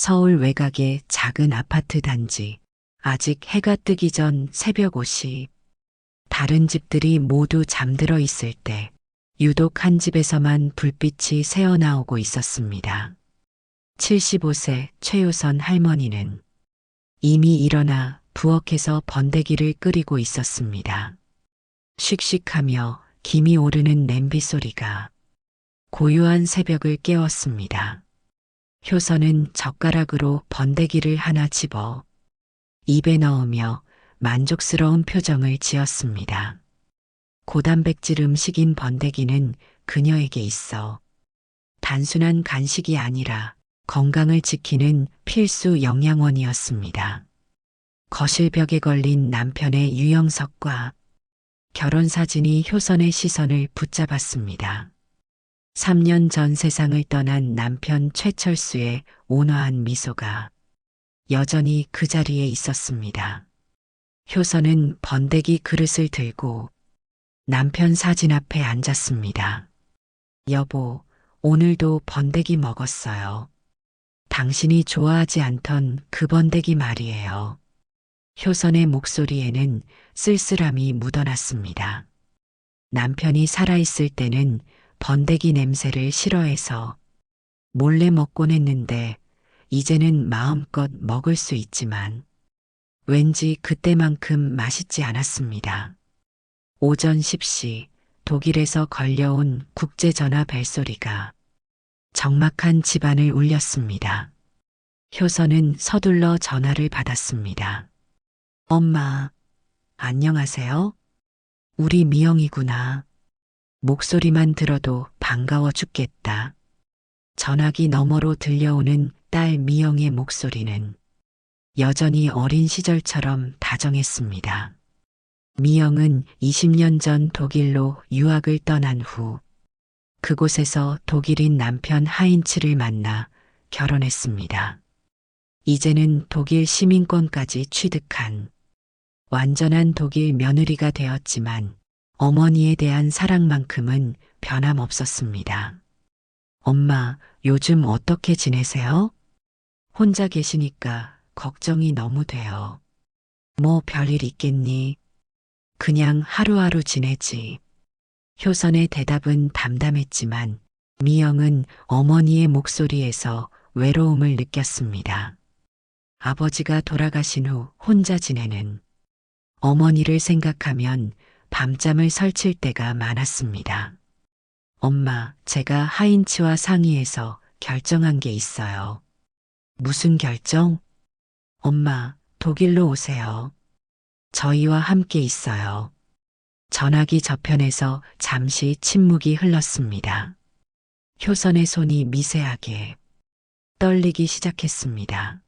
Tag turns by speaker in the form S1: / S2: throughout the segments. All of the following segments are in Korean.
S1: 서울 외곽의 작은 아파트 단지. 아직 해가 뜨기 전 새벽 5시. 다른 집들이 모두 잠들어 있을 때 유독 한 집에서만 불빛이 새어나오고 있었습니다. 75세 최효선 할머니는 이미 일어나 부엌에서 번데기를 끓이고 있었습니다. 씩씩하며 김이 오르는 냄비 소리가 고요한 새벽을 깨웠습니다. 효선은 젓가락으로 번데기를 하나 집어 입에 넣으며 만족스러운 표정을 지었습니다. 고단백질 음식인 번데기는 그녀에게 있어 단순한 간식이 아니라 건강을 지키는 필수 영양원이었습니다. 거실 벽에 걸린 남편의 유영석과 결혼 사진이 효선의 시선을 붙잡았습니다. 3년 전 세상을 떠난 남편 최철수의 온화한 미소가 여전히 그 자리에 있었습니다. 효선은 번데기 그릇을 들고 남편 사진 앞에 앉았습니다. 여보, 오늘도 번데기 먹었어요. 당신이 좋아하지 않던 그 번데기 말이에요. 효선의 목소리에는 쓸쓸함이 묻어났습니다. 남편이 살아있을 때는 번데기 냄새를 싫어해서 몰래 먹곤 했는데 이제는 마음껏 먹을 수 있지만 왠지 그때만큼 맛있지 않았습니다. 오전 10시 독일에서 걸려온 국제전화 벨소리가 적막한 집안을 울렸습니다. 효선은 서둘러 전화를 받았습니다. 엄마, 안녕하세요? 우리 미영이구나. 목소리만 들어도 반가워 죽겠다. 전화기 너머로 들려오는 딸 미영의 목소리는 여전히 어린 시절처럼 다정했습니다. 미영은 20년 전 독일로 유학을 떠난 후 그곳에서 독일인 남편 하인츠를 만나 결혼했습니다. 이제는 독일 시민권까지 취득한 완전한 독일 며느리가 되었지만 어머니에 대한 사랑만큼은 변함없었습니다. 엄마, 요즘 어떻게 지내세요? 혼자 계시니까 걱정이 너무 돼요. 뭐 별일 있겠니? 그냥 하루하루 지내지. 효선의 대답은 담담했지만 미영은 어머니의 목소리에서 외로움을 느꼈습니다. 아버지가 돌아가신 후 혼자 지내는 어머니를 생각하면 밤잠을 설칠 때가 많았습니다. 엄마, 제가 하인츠와 상의해서 결정한 게 있어요. 무슨 결정? 엄마, 독일로 오세요. 저희와 함께 있어요. 전화기 저편에서 잠시 침묵이 흘렀습니다. 효선의 손이 미세하게 떨리기 시작했습니다.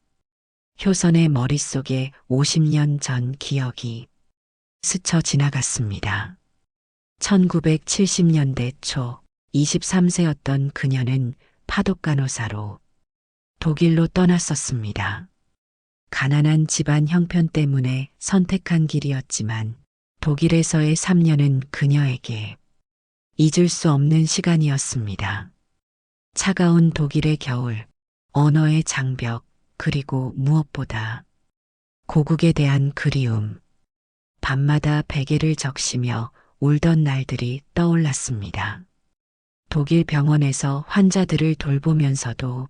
S1: 효선의 머릿속에 50년 전 기억이 스쳐 지나갔습니다. 1970년대 초 23세였던 그녀는 파독간호사로 독일로 떠났었습니다. 가난한 집안 형편 때문에 선택한 길이었지만 독일에서의 3년은 그녀에게 잊을 수 없는 시간이었습니다. 차가운 독일의 겨울, 언어의 장벽, 그리고 무엇보다 고국에 대한 그리움. 밤마다 베개를 적시며 울던 날들이 떠올랐습니다. 독일 병원에서 환자들을 돌보면서도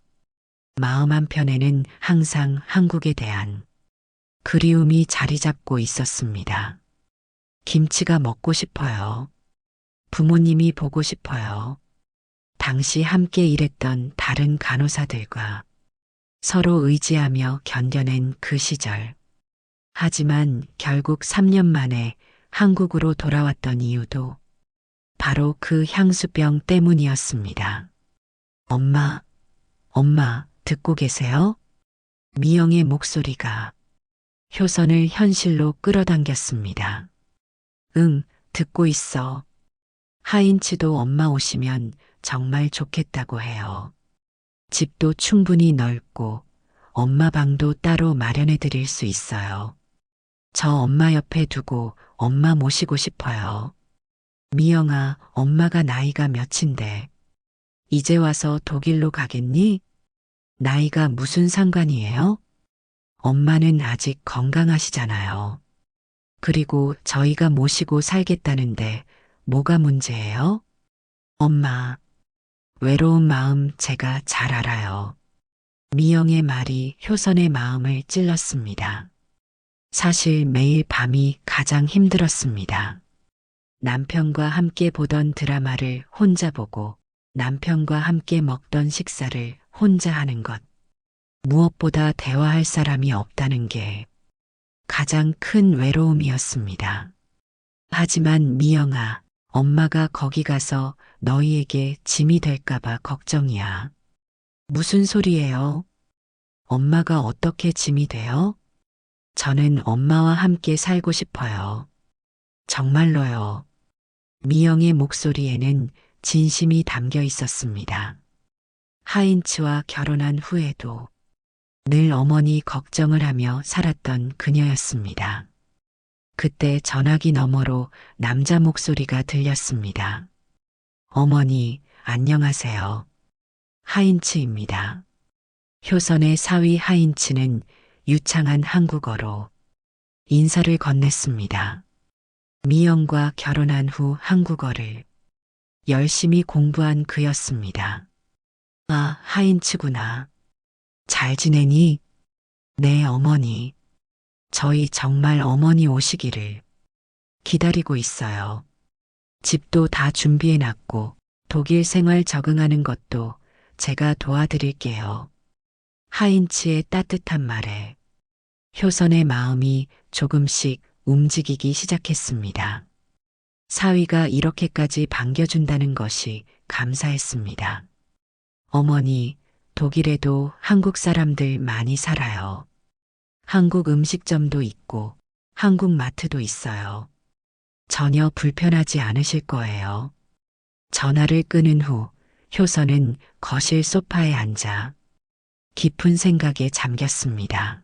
S1: 마음 한편에는 항상 한국에 대한 그리움이 자리 잡고 있었습니다. 김치가 먹고 싶어요. 부모님이 보고 싶어요. 당시 함께 일했던 다른 간호사들과 서로 의지하며 견뎌낸 그 시절. 하지만 결국 3년 만에 한국으로 돌아왔던 이유도 바로 그 향수병 때문이었습니다. 엄마, 듣고 계세요? 미영의 목소리가 효선을 현실로 끌어당겼습니다. 응, 듣고 있어. 하인츠도 엄마 오시면 정말 좋겠다고 해요. 집도 충분히 넓고 엄마 방도 따로 마련해 드릴 수 있어요. 저 엄마 옆에 두고 엄마 모시고 싶어요. 미영아, 엄마가 나이가 몇인데 이제 와서 독일로 가겠니? 나이가 무슨 상관이에요? 엄마는 아직 건강하시잖아요. 그리고 저희가 모시고 살겠다는데 뭐가 문제예요? 엄마, 외로운 마음 제가 잘 알아요. 미영의 말이 효선의 마음을 찔렀습니다. 사실 매일 밤이 가장 힘들었습니다. 남편과 함께 보던 드라마를 혼자 보고 남편과 함께 먹던 식사를 혼자 하는 것. 무엇보다 대화할 사람이 없다는 게 가장 큰 외로움이었습니다. 하지만 미영아, 엄마가 거기 가서 너희에게 짐이 될까봐 걱정이야. 무슨 소리예요? 엄마가 어떻게 짐이 돼요? 저는 엄마와 함께 살고 싶어요. 정말로요. 미영의 목소리에는 진심이 담겨 있었습니다. 하인츠와 결혼한 후에도 늘 어머니 걱정을 하며 살았던 그녀였습니다. 그때 전화기 너머로 남자 목소리가 들렸습니다. 어머니, 안녕하세요. 하인츠입니다. 효선의 사위 하인츠는 유창한 한국어로 인사를 건넸습니다. 미영과 결혼한 후 한국어를 열심히 공부한 그였습니다. 아, 하인츠구나. 잘 지내니? 네, 어머니. 저희 정말 어머니 오시기를 기다리고 있어요. 집도 다 준비해놨고 독일 생활 적응하는 것도 제가 도와드릴게요. 하인츠의 따뜻한 말에 효선의 마음이 조금씩 움직이기 시작했습니다. 사위가 이렇게까지 반겨준다는 것이 감사했습니다. 어머니, 독일에도 한국 사람들 많이 살아요. 한국 음식점도 있고 한국 마트도 있어요. 전혀 불편하지 않으실 거예요. 전화를 끊은 후 효선은 거실 소파에 앉아 깊은 생각에 잠겼습니다.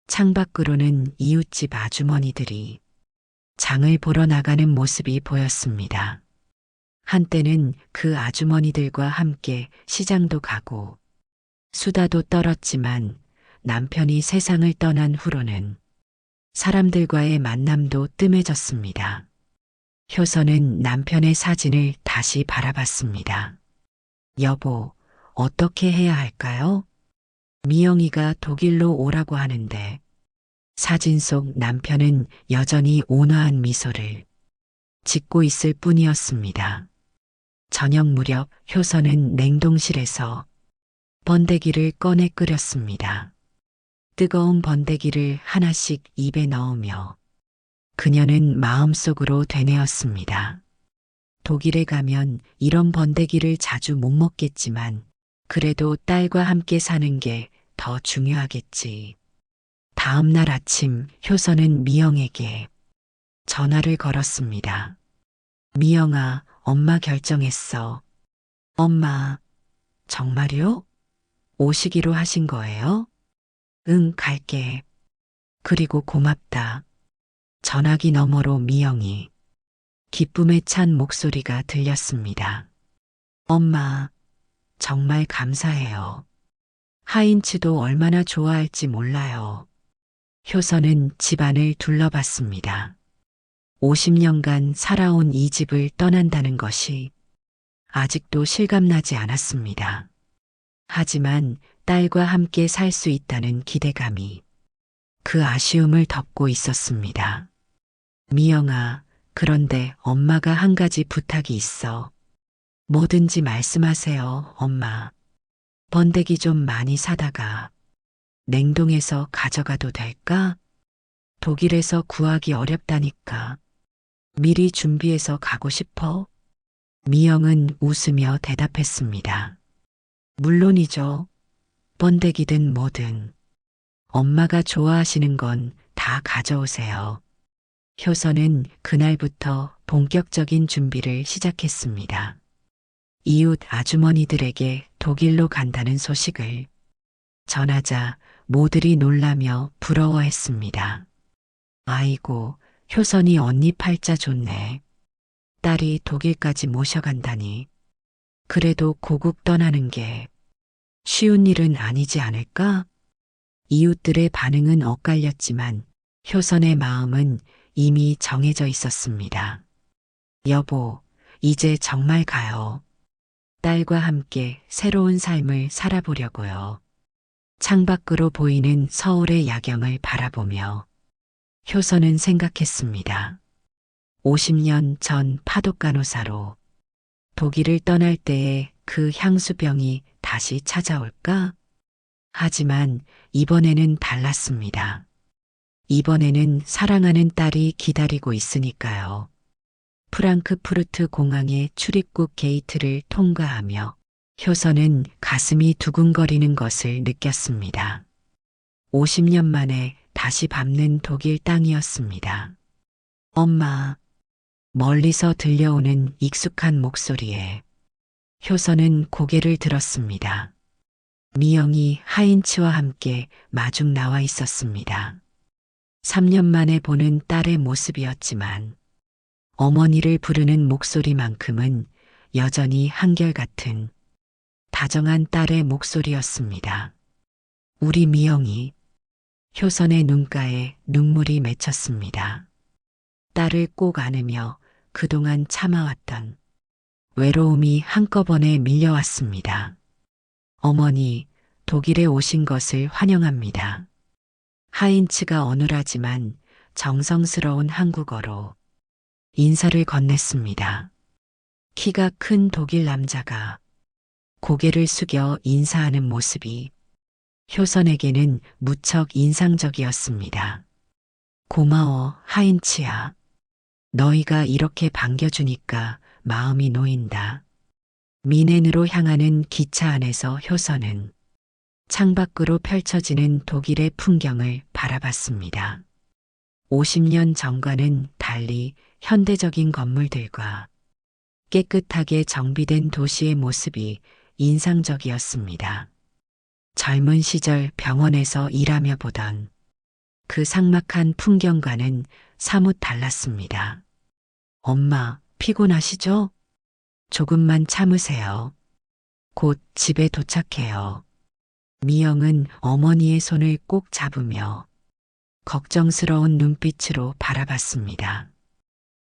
S1: 창밖으로는 이웃집 아주머니들이 장을 보러 나가는 모습이 보였습니다. 한때는 그 아주머니들과 함께 시장도 가고 수다도 떨었지만 남편이 세상을 떠난 후로는 사람들과의 만남도 뜸해졌습니다. 효선은 남편의 사진을 다시 바라봤습니다. 여보, 어떻게 해야 할까요? 미영이가 독일로 오라고 하는데 사진 속 남편은 여전히 온화한 미소를 짓고 있을 뿐이었습니다. 저녁 무렵 효선은 냉동실에서 번데기를 꺼내 끓였습니다. 뜨거운 번데기를 하나씩 입에 넣으며 그녀는 마음속으로 되뇌었습니다. 독일에 가면 이런 번데기를 자주 못 먹겠지만 그래도 딸과 함께 사는 게 더 중요하겠지. 다음 날 아침 효선은 미영에게 전화를 걸었습니다. 미영아, 엄마 결정했어. 엄마, 정말요? 오시기로 하신 거예요? 응, 갈게. 그리고 고맙다. 전화기 너머로 미영이 기쁨에 찬 목소리가 들렸습니다. 엄마, 정말 감사해요. 하인츠도 얼마나 좋아할지 몰라요. 효선은 집안을 둘러봤습니다. 50년간 살아온 이 집을 떠난다는 것이 아직도 실감나지 않았습니다. 하지만 딸과 함께 살 수 있다는 기대감이 그 아쉬움을 덮고 있었습니다. 미영아, 그런데 엄마가 한 가지 부탁이 있어. 뭐든지 말씀하세요, 엄마. 번데기 좀 많이 사다가 냉동해서 가져가도 될까? 독일에서 구하기 어렵다니까. 미리 준비해서 가고 싶어? 미영은 웃으며 대답했습니다. 물론이죠. 번데기든 뭐든. 엄마가 좋아하시는 건 다 가져오세요. 효선은 그날부터 본격적인 준비를 시작했습니다. 이웃 아주머니들에게 독일로 간다는 소식을 전하자 모두들이 놀라며 부러워했습니다. 아이고, 효선이 언니 팔자 좋네. 딸이 독일까지 모셔간다니. 그래도 고국 떠나는 게 쉬운 일은 아니지 않을까? 이웃들의 반응은 엇갈렸지만 효선의 마음은 이미 정해져 있었습니다. 여보, 이제 정말 가요. 딸과 함께 새로운 삶을 살아보려고요. 창밖으로 보이는 서울의 야경을 바라보며 효선은 생각했습니다. 50년 전 파독간호사로 독일을 떠날 때의 그 향수병이 다시 찾아올까? 하지만 이번에는 달랐습니다. 이번에는 사랑하는 딸이 기다리고 있으니까요. 프랑크푸르트 공항의 출입국 게이트를 통과하며 효선은 가슴이 두근거리는 것을 느꼈습니다. 50년 만에 다시 밟는 독일 땅이었습니다. 엄마, 멀리서 들려오는 익숙한 목소리에 효선은 고개를 들었습니다. 미영이 하인츠와 함께 마중 나와 있었습니다. 3년 만에 보는 딸의 모습이었지만 어머니를 부르는 목소리만큼은 여전히 한결같은 다정한 딸의 목소리였습니다. 우리 미영이. 효선의 눈가에 눈물이 맺혔습니다. 딸을 꼭 안으며 그동안 참아왔던 외로움이 한꺼번에 밀려왔습니다. 어머니, 독일에 오신 것을 환영합니다. 하인츠가 어눌하지만 정성스러운 한국어로 인사를 건넸습니다. 키가 큰 독일 남자가 고개를 숙여 인사하는 모습이 효선에게는 무척 인상적이었습니다. 고마워, 하인츠야. 너희가 이렇게 반겨주니까 마음이 놓인다. 미넨으로 향하는 기차 안에서 효선은 창밖으로 펼쳐지는 독일의 풍경을 바라봤습니다. 50년 전과는 달리 현대적인 건물들과 깨끗하게 정비된 도시의 모습이 인상적이었습니다. 젊은 시절 병원에서 일하며 보던 그 삭막한 풍경과는 사뭇 달랐습니다. 엄마, 피곤하시죠? 조금만 참으세요. 곧 집에 도착해요. 미영은 어머니의 손을 꼭 잡으며 걱정스러운 눈빛으로 바라봤습니다.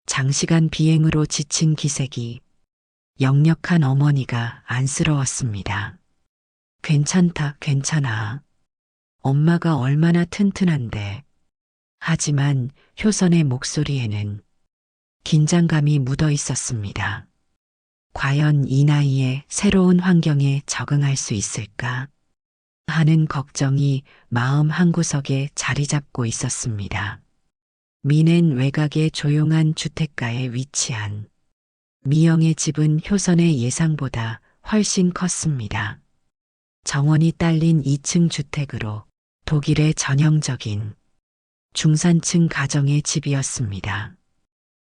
S1: 장시간 비행으로 지친 기색이 역력한 어머니가 안쓰러웠습니다. 괜찮다, 괜찮아. 엄마가 얼마나 튼튼한데. 하지만 효선의 목소리에는 긴장감이 묻어 있었습니다. 과연 이 나이에 새로운 환경에 적응할 수 있을까? 하는 걱정이 마음 한구석에 자리 잡고 있었습니다. 미넨 외곽의 조용한 주택가에 위치한 미영의 집은 효선의 예상보다 훨씬 컸습니다. 정원이 딸린 2층 주택으로 독일의 전형적인 중산층 가정의 집이었습니다.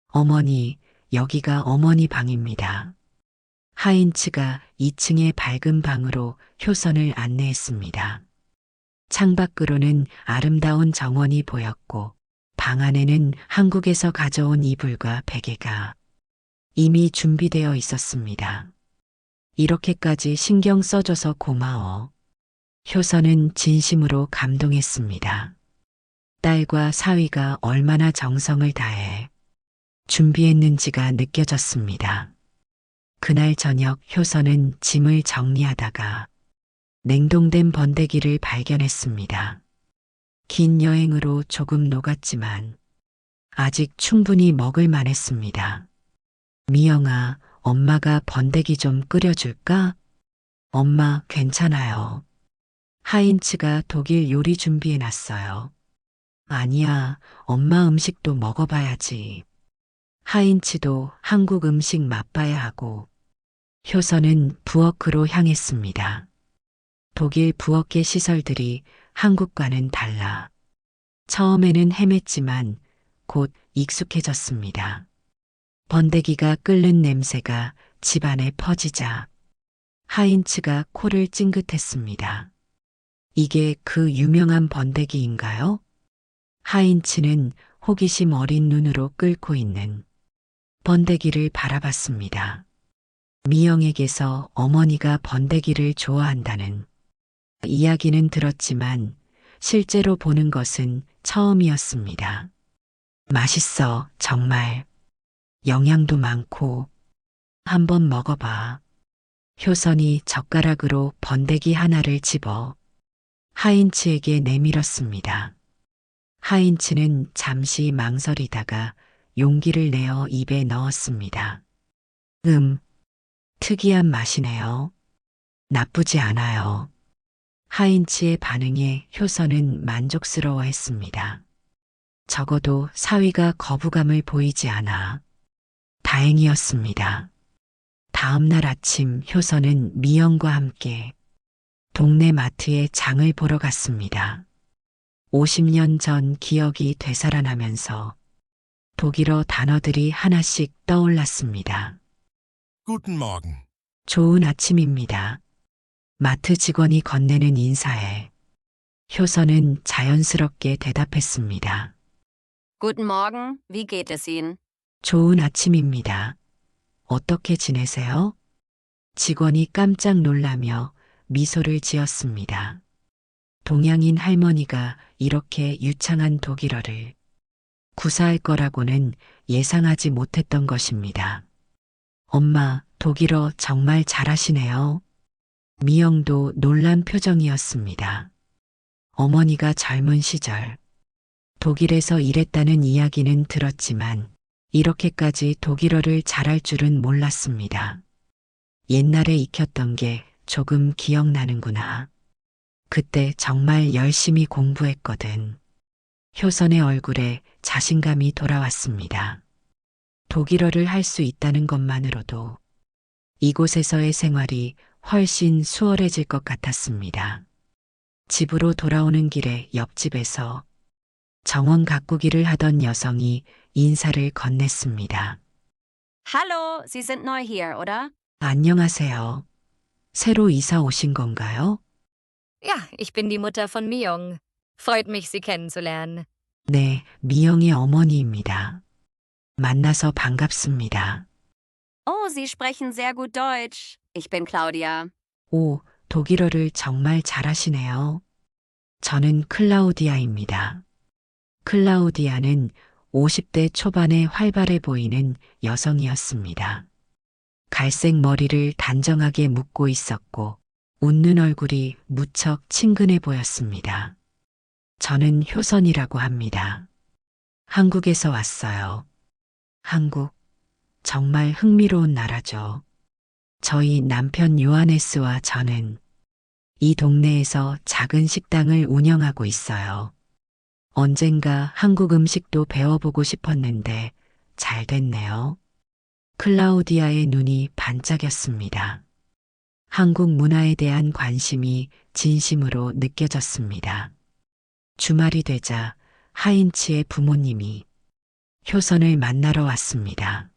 S1: 어머니, 여기가 어머니 방입니다. 하인츠가 2층의 밝은 방으로 효선을 안내했습니다. 창밖으로는 아름다운 정원이 보였고 방 안에는 한국에서 가져온 이불과 베개가 이미 준비되어 있었습니다. 이렇게까지 신경 써줘서 고마워. 효선은 진심으로 감동했습니다. 딸과 사위가 얼마나 정성을 다해 준비했는지가 느껴졌습니다. 그날 저녁 효선은 짐을 정리하다가 냉동된 번데기를 발견했습니다. 긴 여행으로 조금 녹았지만 아직 충분히 먹을 만했습니다. 미영아, 엄마가 번데기 좀 끓여줄까? 엄마, 괜찮아요. 하인츠가 독일 요리 준비해놨어요. 아니야, 엄마 음식도 먹어봐야지. 하인츠도 한국 음식 맛봐야 하고 효선은 부엌으로 향했습니다. 독일 부엌의 시설들이 한국과는 달라 처음에는 헤맸지만 곧 익숙해졌습니다. 번데기가 끓는 냄새가 집안에 퍼지자 하인츠가 코를 찡긋했습니다. 이게 그 유명한 번데기인가요? 하인츠는 호기심 어린 눈으로 끓고 있는 번데기를 바라봤습니다. 미영에게서 어머니가 번데기를 좋아한다는 이야기는 들었지만 실제로 보는 것은 처음이었습니다. 맛있어, 정말. 영양도 많고. 한번 먹어봐. 효선이 젓가락으로 번데기 하나를 집어 하인츠에게 내밀었습니다. 하인츠는 잠시 망설이다가 용기를 내어 입에 넣었습니다. 특이한 맛이네요. 나쁘지 않아요. 하인츠의 반응에 효선은 만족스러워했습니다. 적어도 사위가 거부감을 보이지 않아 다행이었습니다. 다음 날 아침 효선은 미영과 함께 동네 마트에 장을 보러 갔습니다. 50년 전 기억이 되살아나면서 독일어 단어들이 하나씩 떠올랐습니다.
S2: Guten Morgen.
S1: 좋은 아침입니다. 마트 직원이 건네는 인사에 효선은 자연스럽게 대답했습니다.
S3: Guten Morgen, wie geht es Ihnen?
S1: 좋은 아침입니다. 어떻게 지내세요? 직원이 깜짝 놀라며 미소를 지었습니다. 동양인 할머니가 이렇게 유창한 독일어를 구사할 거라고는 예상하지 못했던 것입니다. 엄마, 독일어 정말 잘하시네요. 미영도 놀란 표정이었습니다. 어머니가 젊은 시절 독일에서 일했다는 이야기는 들었지만 이렇게까지 독일어를 잘할 줄은 몰랐습니다. 옛날에 익혔던 게 조금 기억나는구나. 그때 정말 열심히 공부했거든. 효선의 얼굴에 자신감이 돌아왔습니다. 독일어를 할 수 있다는 것만으로도 이곳에서의 생활이 훨씬 수월해질 것 같았습니다. 집으로 돌아오는 길에 옆집에서 정원 가꾸기를 하던 여성이 인사를 건넸습니다.
S3: Hallo, Sie sind neu hier, oder?
S1: 안녕하세요. 새로 이사 오신 건가요?
S4: Ja, ich bin die Mutter von Myung. Freut mich, Sie kennenzulernen.
S1: 네, 미영의 어머니입니다. 만나서 반갑습니다.
S3: Oh, Sie sprechen sehr gut Deutsch. Ich bin Claudia.
S1: 오, 독일어를 정말 잘하시네요. 저는 클라우디아입니다. 클라우디아는 50대 초반에 활발해 보이는 여성이었습니다. 갈색 머리를 단정하게 묶고 있었고 웃는 얼굴이 무척 친근해 보였습니다. 저는 효선이라고 합니다. 한국에서 왔어요. 한국, 정말 흥미로운 나라죠. 저희 남편 요하네스와 저는 이 동네에서 작은 식당을 운영하고 있어요. 언젠가 한국 음식도 배워보고 싶었는데 잘 됐네요. 클라우디아의 눈이 반짝였습니다. 한국 문화에 대한 관심이 진심으로 느껴졌습니다. 주말이 되자 하인츠의 부모님이 효선을 만나러 왔습니다.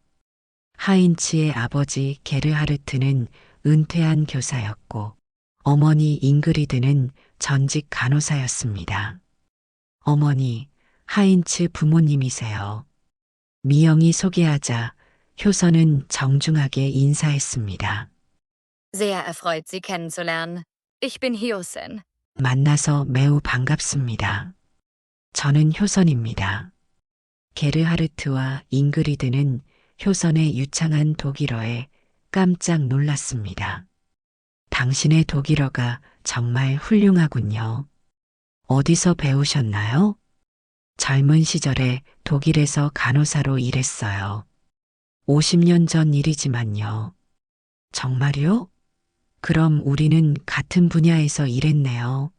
S1: 하인츠의 아버지 게르하르트는 은퇴한 교사였고 어머니 잉그리드는 전직 간호사였습니다. 어머니, 하인츠 부모님이세요. 미영이 소개하자 효선은 정중하게 인사했습니다.
S4: Sehr erfreut, Sie kennenzulernen. Ich bin Hyosen.
S1: 만나서 매우 반갑습니다. 저는 효선입니다. 게르하르트와 잉그리드는 효선의 유창한 독일어에 깜짝 놀랐습니다. 당신의 독일어가 정말 훌륭하군요. 어디서 배우셨나요? 젊은 시절에 독일에서 간호사로 일했어요. 50년 전 일이지만요. 정말요? 그럼 우리는 같은 분야에서 일했네요.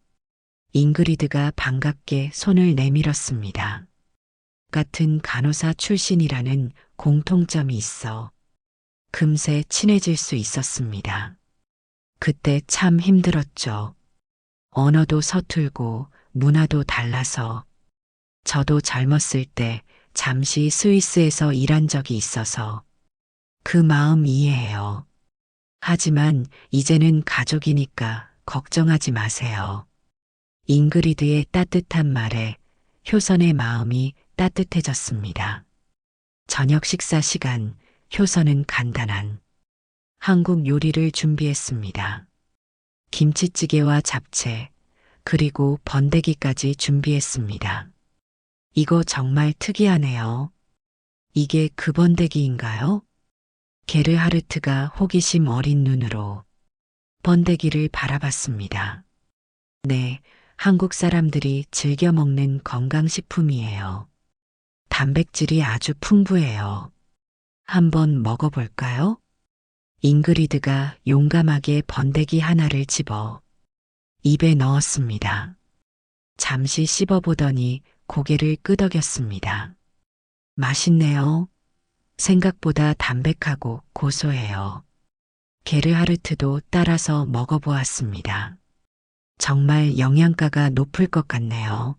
S1: 잉그리드가 반갑게 손을 내밀었습니다. 같은 간호사 출신이라는 공통점이 있어 금세 친해질 수 있었습니다. 그때 참 힘들었죠. 언어도 서툴고 문화도 달라서 저도 젊었을 때 잠시 스위스에서 일한 적이 있어서 그 마음 이해해요. 하지만 이제는 가족이니까 걱정하지 마세요. 잉그리드의 따뜻한 말에 효선의 마음이 따뜻해졌습니다. 저녁 식사 시간, 효선은 간단한 한국 요리를 준비했습니다. 김치찌개와 잡채, 그리고 번데기까지 준비했습니다. 이거 정말 특이하네요. 이게 그 번데기인가요? 게르하르트가 호기심 어린 눈으로 번데기를 바라봤습니다. 네, 한국 사람들이 즐겨 먹는 건강식품이에요. 단백질이 아주 풍부해요. 한번 먹어볼까요? 잉그리드가 용감하게 번데기 하나를 집어 입에 넣었습니다. 잠시 씹어보더니 고개를 끄덕였습니다. 맛있네요. 생각보다 담백하고 고소해요. 게르하르트도 따라서 먹어보았습니다. 정말 영양가가 높을 것 같네요.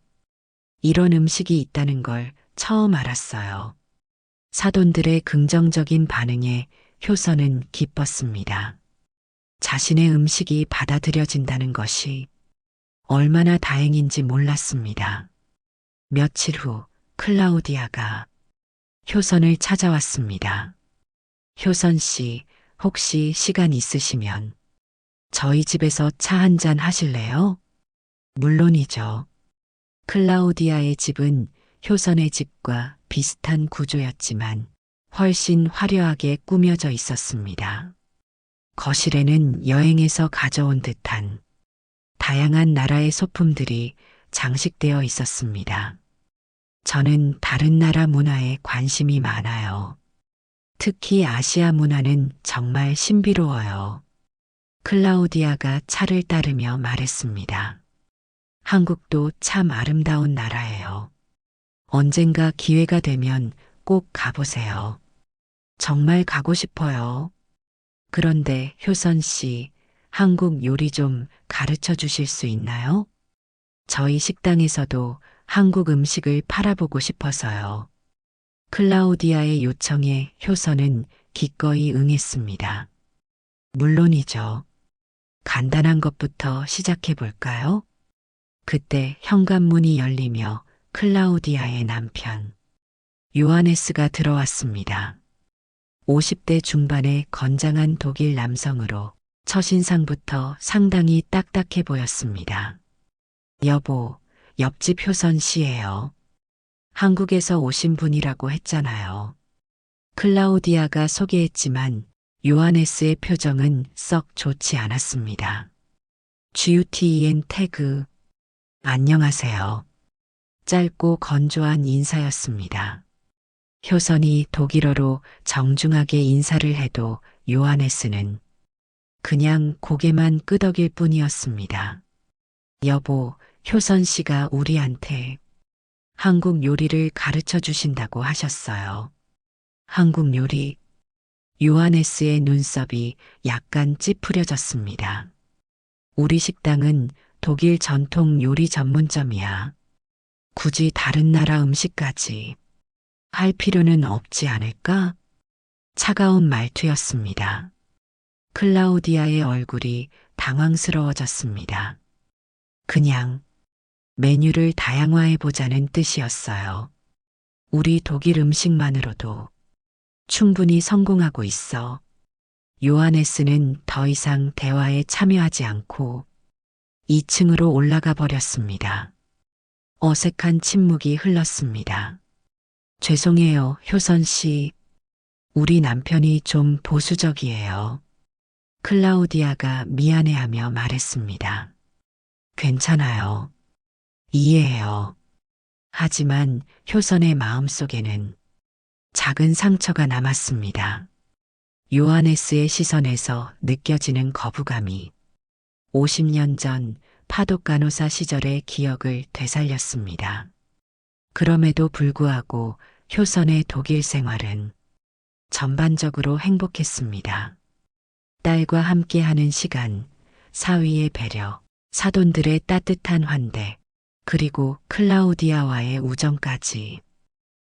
S1: 이런 음식이 있다는 걸 처음 알았어요. 사돈들의 긍정적인 반응에 효선은 기뻤습니다. 자신의 음식이 받아들여진다는 것이 얼마나 다행인지 몰랐습니다. 며칠 후 클라우디아가 효선을 찾아왔습니다. 효선 씨, 혹시 시간 있으시면 저희 집에서 차 한잔 하실래요? 물론이죠. 클라우디아의 집은 효선의 집과 비슷한 구조였지만 훨씬 화려하게 꾸며져 있었습니다. 거실에는 여행에서 가져온 듯한 다양한 나라의 소품들이 장식되어 있었습니다. 저는 다른 나라 문화에 관심이 많아요. 특히 아시아 문화는 정말 신비로워요. 클라우디아가 차를 따르며 말했습니다. 한국도 참 아름다운 나라예요. 언젠가 기회가 되면 꼭 가보세요. 정말 가고 싶어요. 그런데 효선 씨, 한국 요리 좀 가르쳐 주실 수 있나요? 저희 식당에서도 한국 음식을 팔아보고 싶어서요. 클라우디아의 요청에 효선은 기꺼이 응했습니다. 물론이죠. 간단한 것부터 시작해 볼까요? 그때 현관문이 열리며 클라우디아의 남편 요하네스가 들어왔습니다. 50대 중반의 건장한 독일 남성으로 첫인상부터 상당히 딱딱해 보였습니다. 여보, 옆집 효선 씨예요. 한국에서 오신 분이라고 했잖아요. 클라우디아가 소개했지만 요하네스의 표정은 썩 좋지 않았습니다. GUTEN 태그, 안녕하세요. 짧고 건조한 인사였습니다. 효선이 독일어로 정중하게 인사를 해도 요하네스는 그냥 고개만 끄덕일 뿐이었습니다. 여보, 효선 씨가 우리한테 한국 요리를 가르쳐 주신다고 하셨어요. 한국 요리. 요하네스의 눈썹이 약간 찌푸려졌습니다. 우리 식당은 독일 전통 요리 전문점이야. 굳이 다른 나라 음식까지 할 필요는 없지 않을까? 차가운 말투였습니다. 클라우디아의 얼굴이 당황스러워졌습니다. 그냥 메뉴를 다양화해보자는 뜻이었어요. 우리 독일 음식만으로도 충분히 성공하고 있어. 요하네스는 더 이상 대화에 참여하지 않고 2층으로 올라가 버렸습니다. 어색한 침묵이 흘렀습니다. 죄송해요, 효선 씨. 우리 남편이 좀 보수적이에요. 클라우디아가 미안해하며 말했습니다. 괜찮아요. 이해해요. 하지만 효선의 마음속에는 작은 상처가 남았습니다. 요하네스의 시선에서 느껴지는 거부감이 50년 전 파독 간호사 시절의 기억을 되살렸습니다. 그럼에도 불구하고 효선의 독일 생활은 전반적으로 행복했습니다. 딸과 함께하는 시간, 사위의 배려, 사돈들의 따뜻한 환대, 그리고 클라우디아와의 우정까지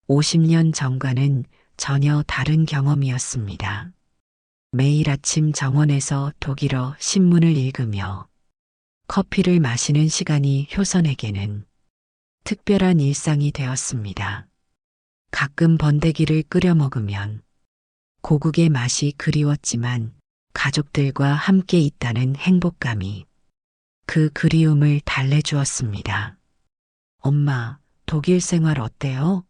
S1: 50년 전과는 전혀 다른 경험이었습니다. 매일 아침 정원에서 독일어 신문을 읽으며 커피를 마시는 시간이 효선에게는 특별한 일상이 되었습니다. 가끔 번데기를 끓여 먹으면 고국의 맛이 그리웠지만 가족들과 함께 있다는 행복감이 그 그리움을 달래주었습니다. 엄마, 독일 생활 어때요?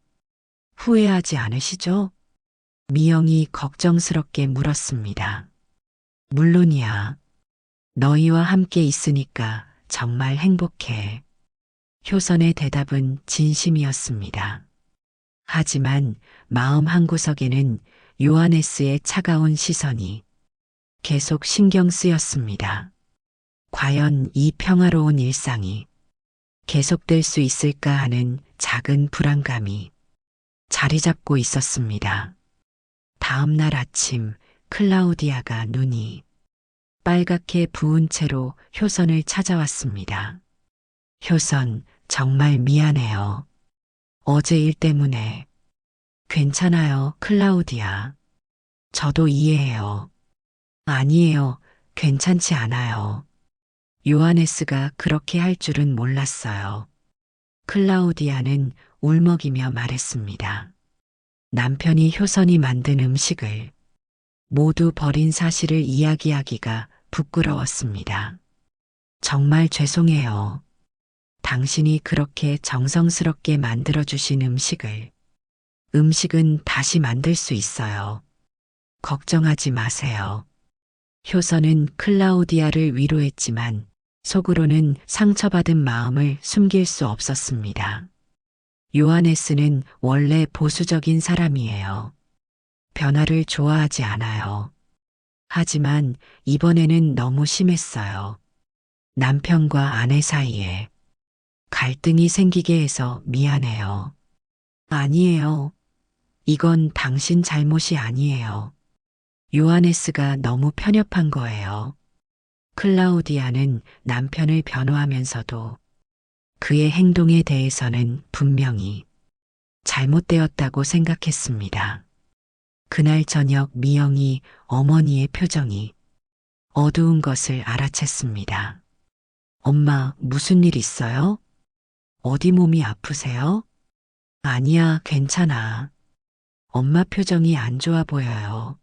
S1: 후회하지 않으시죠? 미영이 걱정스럽게 물었습니다. 물론이야. 너희와 함께 있으니까 정말 행복해. 효선의 대답은 진심이었습니다. 하지만 마음 한구석에는 요하네스의 차가운 시선이 계속 신경 쓰였습니다. 과연 이 평화로운 일상이 계속될 수 있을까 하는 작은 불안감이 자리 잡고 있었습니다. 다음 날 아침 클라우디아가 눈이 빨갛게 부은 채로 효선을 찾아왔습니다. 효선, 정말 미안해요. 어제 일 때문에. 괜찮아요, 클라우디아. 저도 이해해요. 아니에요, 괜찮지 않아요. 요하네스가 그렇게 할 줄은 몰랐어요. 클라우디아는 울먹이며 말했습니다. 남편이 효선이 만든 음식을 모두 버린 사실을 이야기하기가 부끄러웠습니다. 정말 죄송해요. 당신이 그렇게 정성스럽게 만들어주신 음식은 다시 만들 수 있어요. 걱정하지 마세요. 효선은 클라우디아를 위로했지만 속으로는 상처받은 마음을 숨길 수 없었습니다. 요하네스는 원래 보수적인 사람이에요. 변화를 좋아하지 않아요. 하지만 이번에는 너무 심했어요. 남편과 아내 사이에 갈등이 생기게 해서 미안해요. 아니에요. 이건 당신 잘못이 아니에요. 요하네스가 너무 편협한 거예요. 클라우디아는 남편을 변호하면서도 그의 행동에 대해서는 분명히 잘못되었다고 생각했습니다. 그날 저녁 미영이 어머니의 표정이 어두운 것을 알아챘습니다. 엄마, 무슨 일 있어요? 어디 몸이 아프세요? 아니야, 괜찮아. 엄마 표정이 안 좋아 보여요.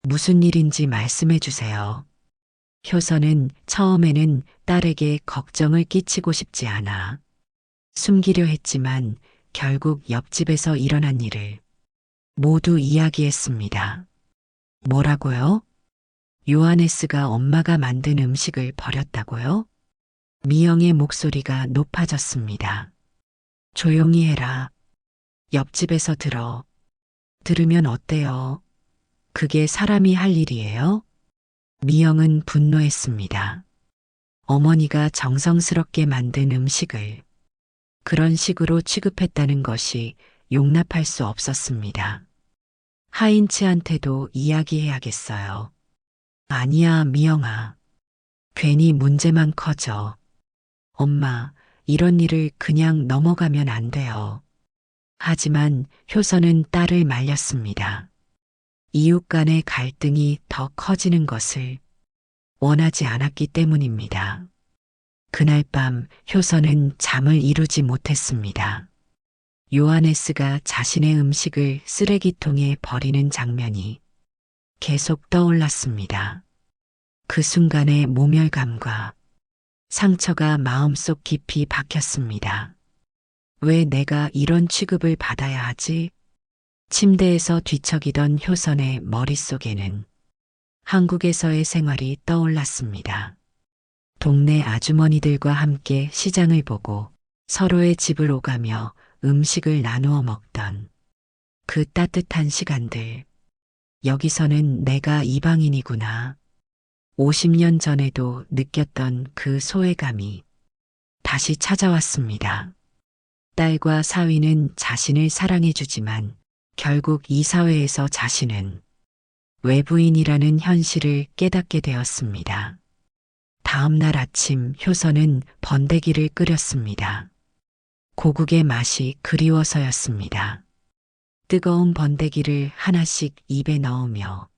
S1: 무슨 일인지 말씀해 주세요. 효선은 처음에는 딸에게 걱정을 끼치고 싶지 않아 숨기려 했지만 결국 옆집에서 일어난 일을 모두 이야기했습니다. 뭐라고요? 요하네스가 엄마가 만든 음식을 버렸다고요? 미영의 목소리가 높아졌습니다. 조용히 해라. 옆집에서 들으면 어때요? 그게 사람이 할 일이에요? 미영은 분노했습니다. 어머니가 정성스럽게 만든 음식을 그런 식으로 취급했다는 것이 용납할 수 없었습니다. 하인츠한테도 이야기해야겠어요. 아니야, 미영아. 괜히 문제만 커져. 엄마, 이런 일을 그냥 넘어가면 안 돼요. 하지만 효선은 딸을 말렸습니다. 이웃 간의 갈등이 더 커지는 것을 원하지 않았기 때문입니다. 그날 밤 효선은 잠을 이루지 못했습니다. 요하네스가 자신의 음식을 쓰레기통에 버리는 장면이 계속 떠올랐습니다. 그 순간의 모멸감과 상처가 마음속 깊이 박혔습니다. 왜 내가 이런 취급을 받아야 하지? 침대에서 뒤척이던 효선의 머릿속에는 한국에서의 생활이 떠올랐습니다. 동네 아주머니들과 함께 시장을 보고 서로의 집을 오가며 음식을 나누어 먹던 그 따뜻한 시간들. 여기서는 내가 이방인이구나. 50년 전에도 느꼈던 그 소외감이 다시 찾아왔습니다. 딸과 사위는 자신을 사랑해주지만 결국 이 사회에서 자신은 외부인이라는 현실을 깨닫게 되었습니다. 다음 날 아침 효선은 번데기를 끓였습니다. 고국의 맛이 그리워서였습니다. 뜨거운 번데기를 하나씩 입에 넣으며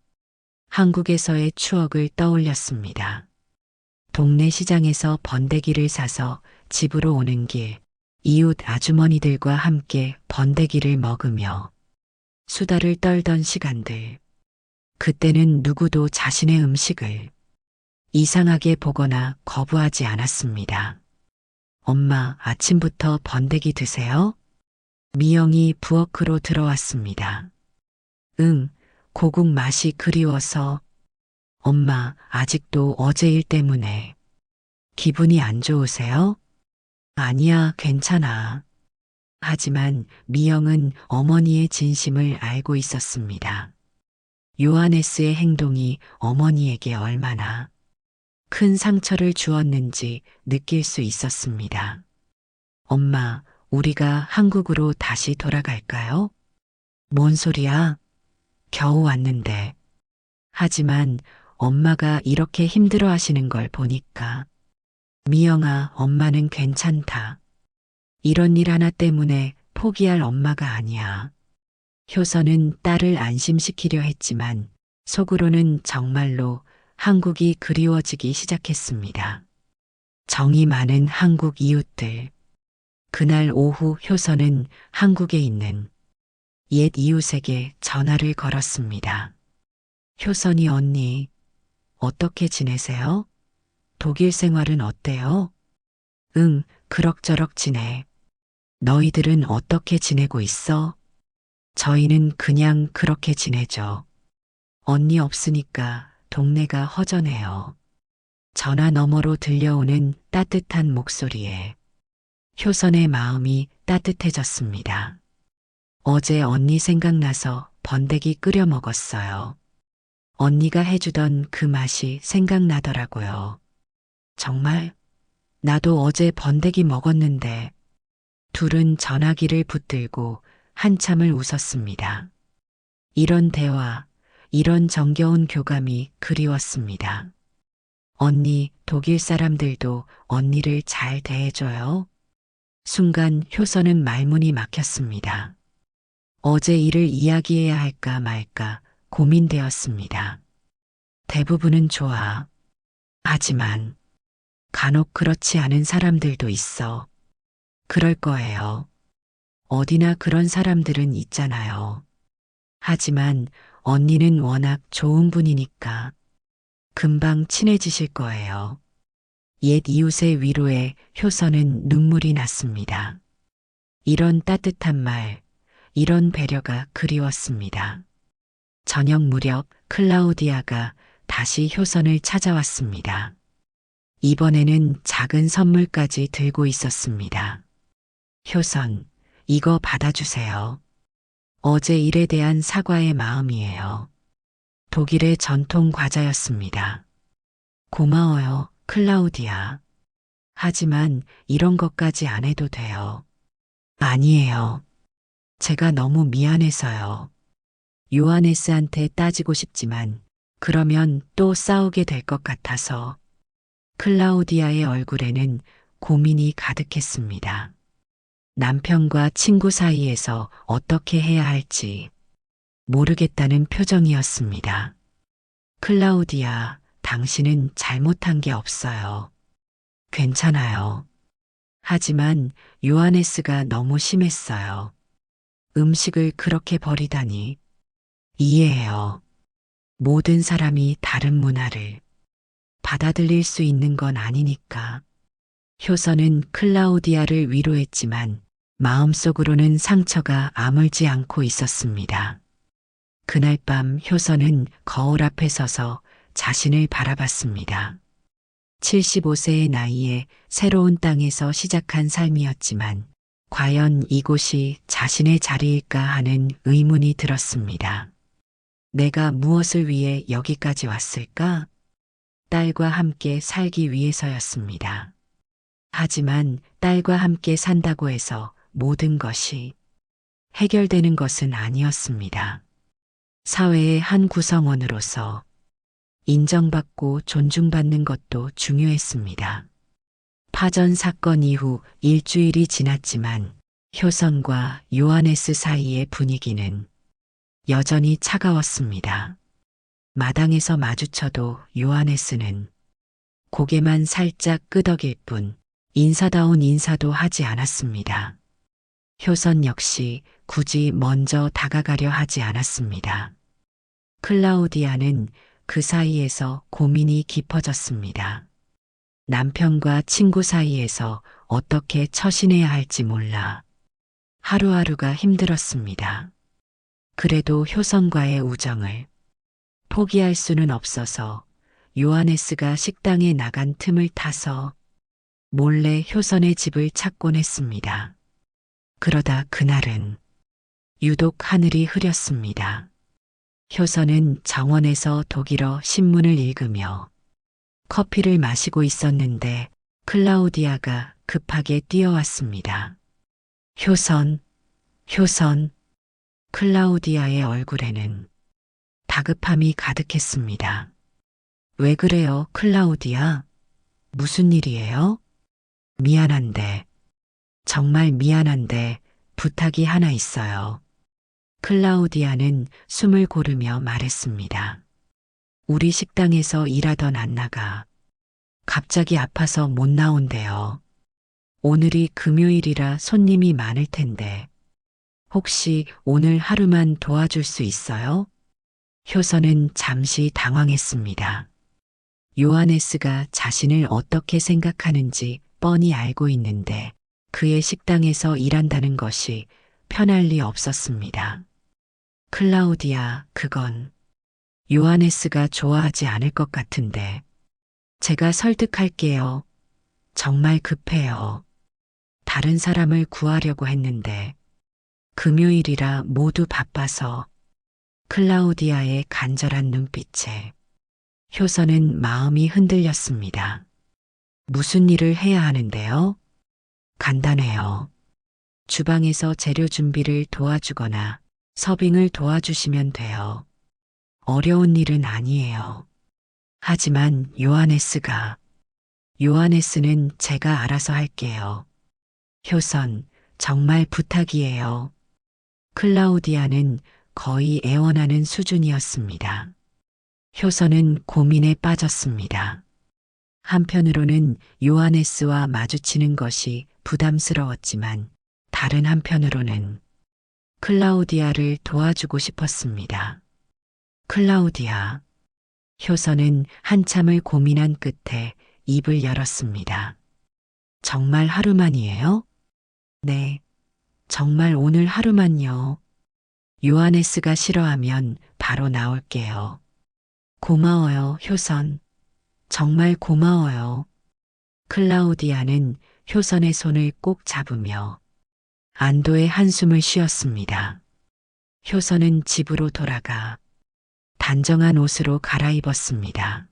S1: 한국에서의 추억을 떠올렸습니다. 동네 시장에서 번데기를 사서 집으로 오는 길, 이웃 아주머니들과 함께 번데기를 먹으며 수다를 떨던 시간들. 그때는 누구도 자신의 음식을 이상하게 보거나 거부하지 않았습니다. 엄마, 아침부터 번데기 드세요? 미영이 부엌으로 들어왔습니다. 응, 고국 맛이 그리워서. 엄마, 아직도 어제 일 때문에 기분이 안 좋으세요? 아니야, 괜찮아. 하지만 미영은 어머니의 진심을 알고 있었습니다. 요하네스의 행동이 어머니에게 얼마나 큰 상처를 주었는지 느낄 수 있었습니다. 엄마, 우리가 한국으로 다시 돌아갈까요? 뭔 소리야? 겨우 왔는데. 하지만 엄마가 이렇게 힘들어 하시는 걸 보니까 미영아, 엄마는 괜찮다. 이런 일 하나 때문에 포기할 엄마가 아니야. 효선은 딸을 안심시키려 했지만 속으로는 정말로 한국이 그리워지기 시작했습니다. 정이 많은 한국 이웃들. 그날 오후 효선은 한국에 있는 옛 이웃에게 전화를 걸었습니다. 효선이 언니, 어떻게 지내세요? 독일 생활은 어때요? 응, 그럭저럭 지내. 너희들은 어떻게 지내고 있어? 저희는 그냥 그렇게 지내죠. 언니 없으니까 동네가 허전해요. 전화 너머로 들려오는 따뜻한 목소리에 효선의 마음이 따뜻해졌습니다. 어제 언니 생각나서 번데기 끓여 먹었어요. 언니가 해주던 그 맛이 생각나더라고요. 정말? 나도 어제 번데기 먹었는데. 둘은 전화기를 붙들고 한참을 웃었습니다. 이런 대화, 이런 정겨운 교감이 그리웠습니다. 언니, 독일 사람들도 언니를 잘 대해줘요? 순간 효선은 말문이 막혔습니다. 어제 일을 이야기해야 할까 말까 고민되었습니다. 대부분은 좋아. 하지만 간혹 그렇지 않은 사람들도 있어. 그럴 거예요. 어디나 그런 사람들은 있잖아요. 하지만 언니는 워낙 좋은 분이니까 금방 친해지실 거예요. 옛 이웃의 위로에 효선은 눈물이 났습니다. 이런 따뜻한 말, 이런 배려가 그리웠습니다. 저녁 무렵 클라우디아가 다시 효선을 찾아왔습니다. 이번에는 작은 선물까지 들고 있었습니다. 효선, 이거 받아주세요. 어제 일에 대한 사과의 마음이에요. 독일의 전통 과자였습니다. 고마워요, 클라우디아. 하지만 이런 것까지 안 해도 돼요. 아니에요. 제가 너무 미안해서요. 요하네스한테 따지고 싶지만 그러면 또 싸우게 될 것 같아서. 클라우디아의 얼굴에는 고민이 가득했습니다. 남편과 친구 사이에서 어떻게 해야 할지 모르겠다는 표정이었습니다. 클라우디아, 당신은 잘못한 게 없어요. 괜찮아요. 하지만 요하네스가 너무 심했어요. 음식을 그렇게 버리다니. 이해해요. 모든 사람이 다른 문화를 받아들일 수 있는 건 아니니까. 효선은 클라우디아를 위로했지만 마음속으로는 상처가 아물지 않고 있었습니다. 그날 밤 효선은 거울 앞에 서서 자신을 바라봤습니다. 75세의 나이에 새로운 땅에서 시작한 삶이었지만 과연 이곳이 자신의 자리일까 하는 의문이 들었습니다. 내가 무엇을 위해 여기까지 왔을까? 딸과 함께 살기 위해서였습니다. 하지만 딸과 함께 산다고 해서 모든 것이 해결되는 것은 아니었습니다. 사회의 한 구성원으로서 인정받고 존중받는 것도 중요했습니다. 파전 사건 이후 일주일이 지났지만 효선과 요하네스 사이의 분위기는 여전히 차가웠습니다. 마당에서 마주쳐도 요하네스는 고개만 살짝 끄덕일 뿐 인사다운 인사도 하지 않았습니다. 효선 역시 굳이 먼저 다가가려 하지 않았습니다. 클라우디아는 그 사이에서 고민이 깊어졌습니다. 남편과 친구 사이에서 어떻게 처신해야 할지 몰라 하루하루가 힘들었습니다. 그래도 효선과의 우정을 포기할 수는 없어서 요하네스가 식당에 나간 틈을 타서 몰래 효선의 집을 찾곤 했습니다. 그러다 그날은 유독 하늘이 흐렸습니다. 효선은 정원에서 독일어 신문을 읽으며 커피를 마시고 있었는데 클라우디아가 급하게 뛰어왔습니다. 효선, 효선. 클라우디아의 얼굴에는 다급함이 가득했습니다. 왜 그래요, 클라우디아? 무슨 일이에요? 미안한데, 정말 미안한데 부탁이 하나 있어요. 클라우디아는 숨을 고르며 말했습니다. 우리 식당에서 일하던 안나가 갑자기 아파서 못 나온대요. 오늘이 금요일이라 손님이 많을 텐데 혹시 오늘 하루만 도와줄 수 있어요? 효선은 잠시 당황했습니다. 요하네스가 자신을 어떻게 생각하는지 뻔히 알고 있는데 그의 식당에서 일한다는 것이 편할 리 없었습니다. 클라우디아, 그건 요하네스가 좋아하지 않을 것 같은데 제가 설득할게요. 정말 급해요. 다른 사람을 구하려고 했는데 금요일이라 모두 바빠서. 클라우디아의 간절한 눈빛에 효선은 마음이 흔들렸습니다. 무슨 일을 해야 하는데요? 간단해요. 주방에서 재료 준비를 도와주거나 서빙을 도와주시면 돼요. 어려운 일은 아니에요. 하지만 요하네스는 제가 알아서 할게요. 효선, 정말 부탁이에요. 클라우디아는 거의 애원하는 수준이었습니다. 효선은 고민에 빠졌습니다. 한편으로는 요하네스와 마주치는 것이 부담스러웠지만 다른 한편으로는 클라우디아를 도와주고 싶었습니다. 클라우디아. 효선은 한참을 고민한 끝에 입을 열었습니다. 정말 하루만이에요? 네, 정말 오늘 하루만요. 요하네스가 싫어하면 바로 나올게요. 고마워요, 효선. 정말 고마워요. 클라우디아는 효선의 손을 꼭 잡으며 안도의 한숨을 쉬었습니다. 효선은 집으로 돌아가 단정한 옷으로 갈아입었습니다.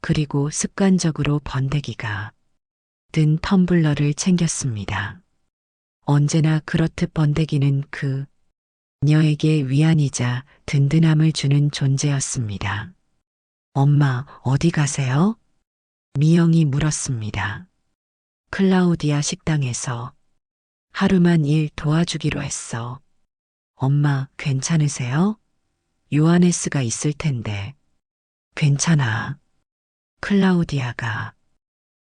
S1: 그리고 습관적으로 번데기가 든 텀블러를 챙겼습니다. 언제나 그렇듯 번데기는 그녀에게 위안이자 든든함을 주는 존재였습니다. 엄마, 어디 가세요? 미영이 물었습니다. 클라우디아 식당에서 하루만 일 도와주기로 했어. 엄마, 괜찮으세요? 요하네스가 있을 텐데. 괜찮아. 클라우디아가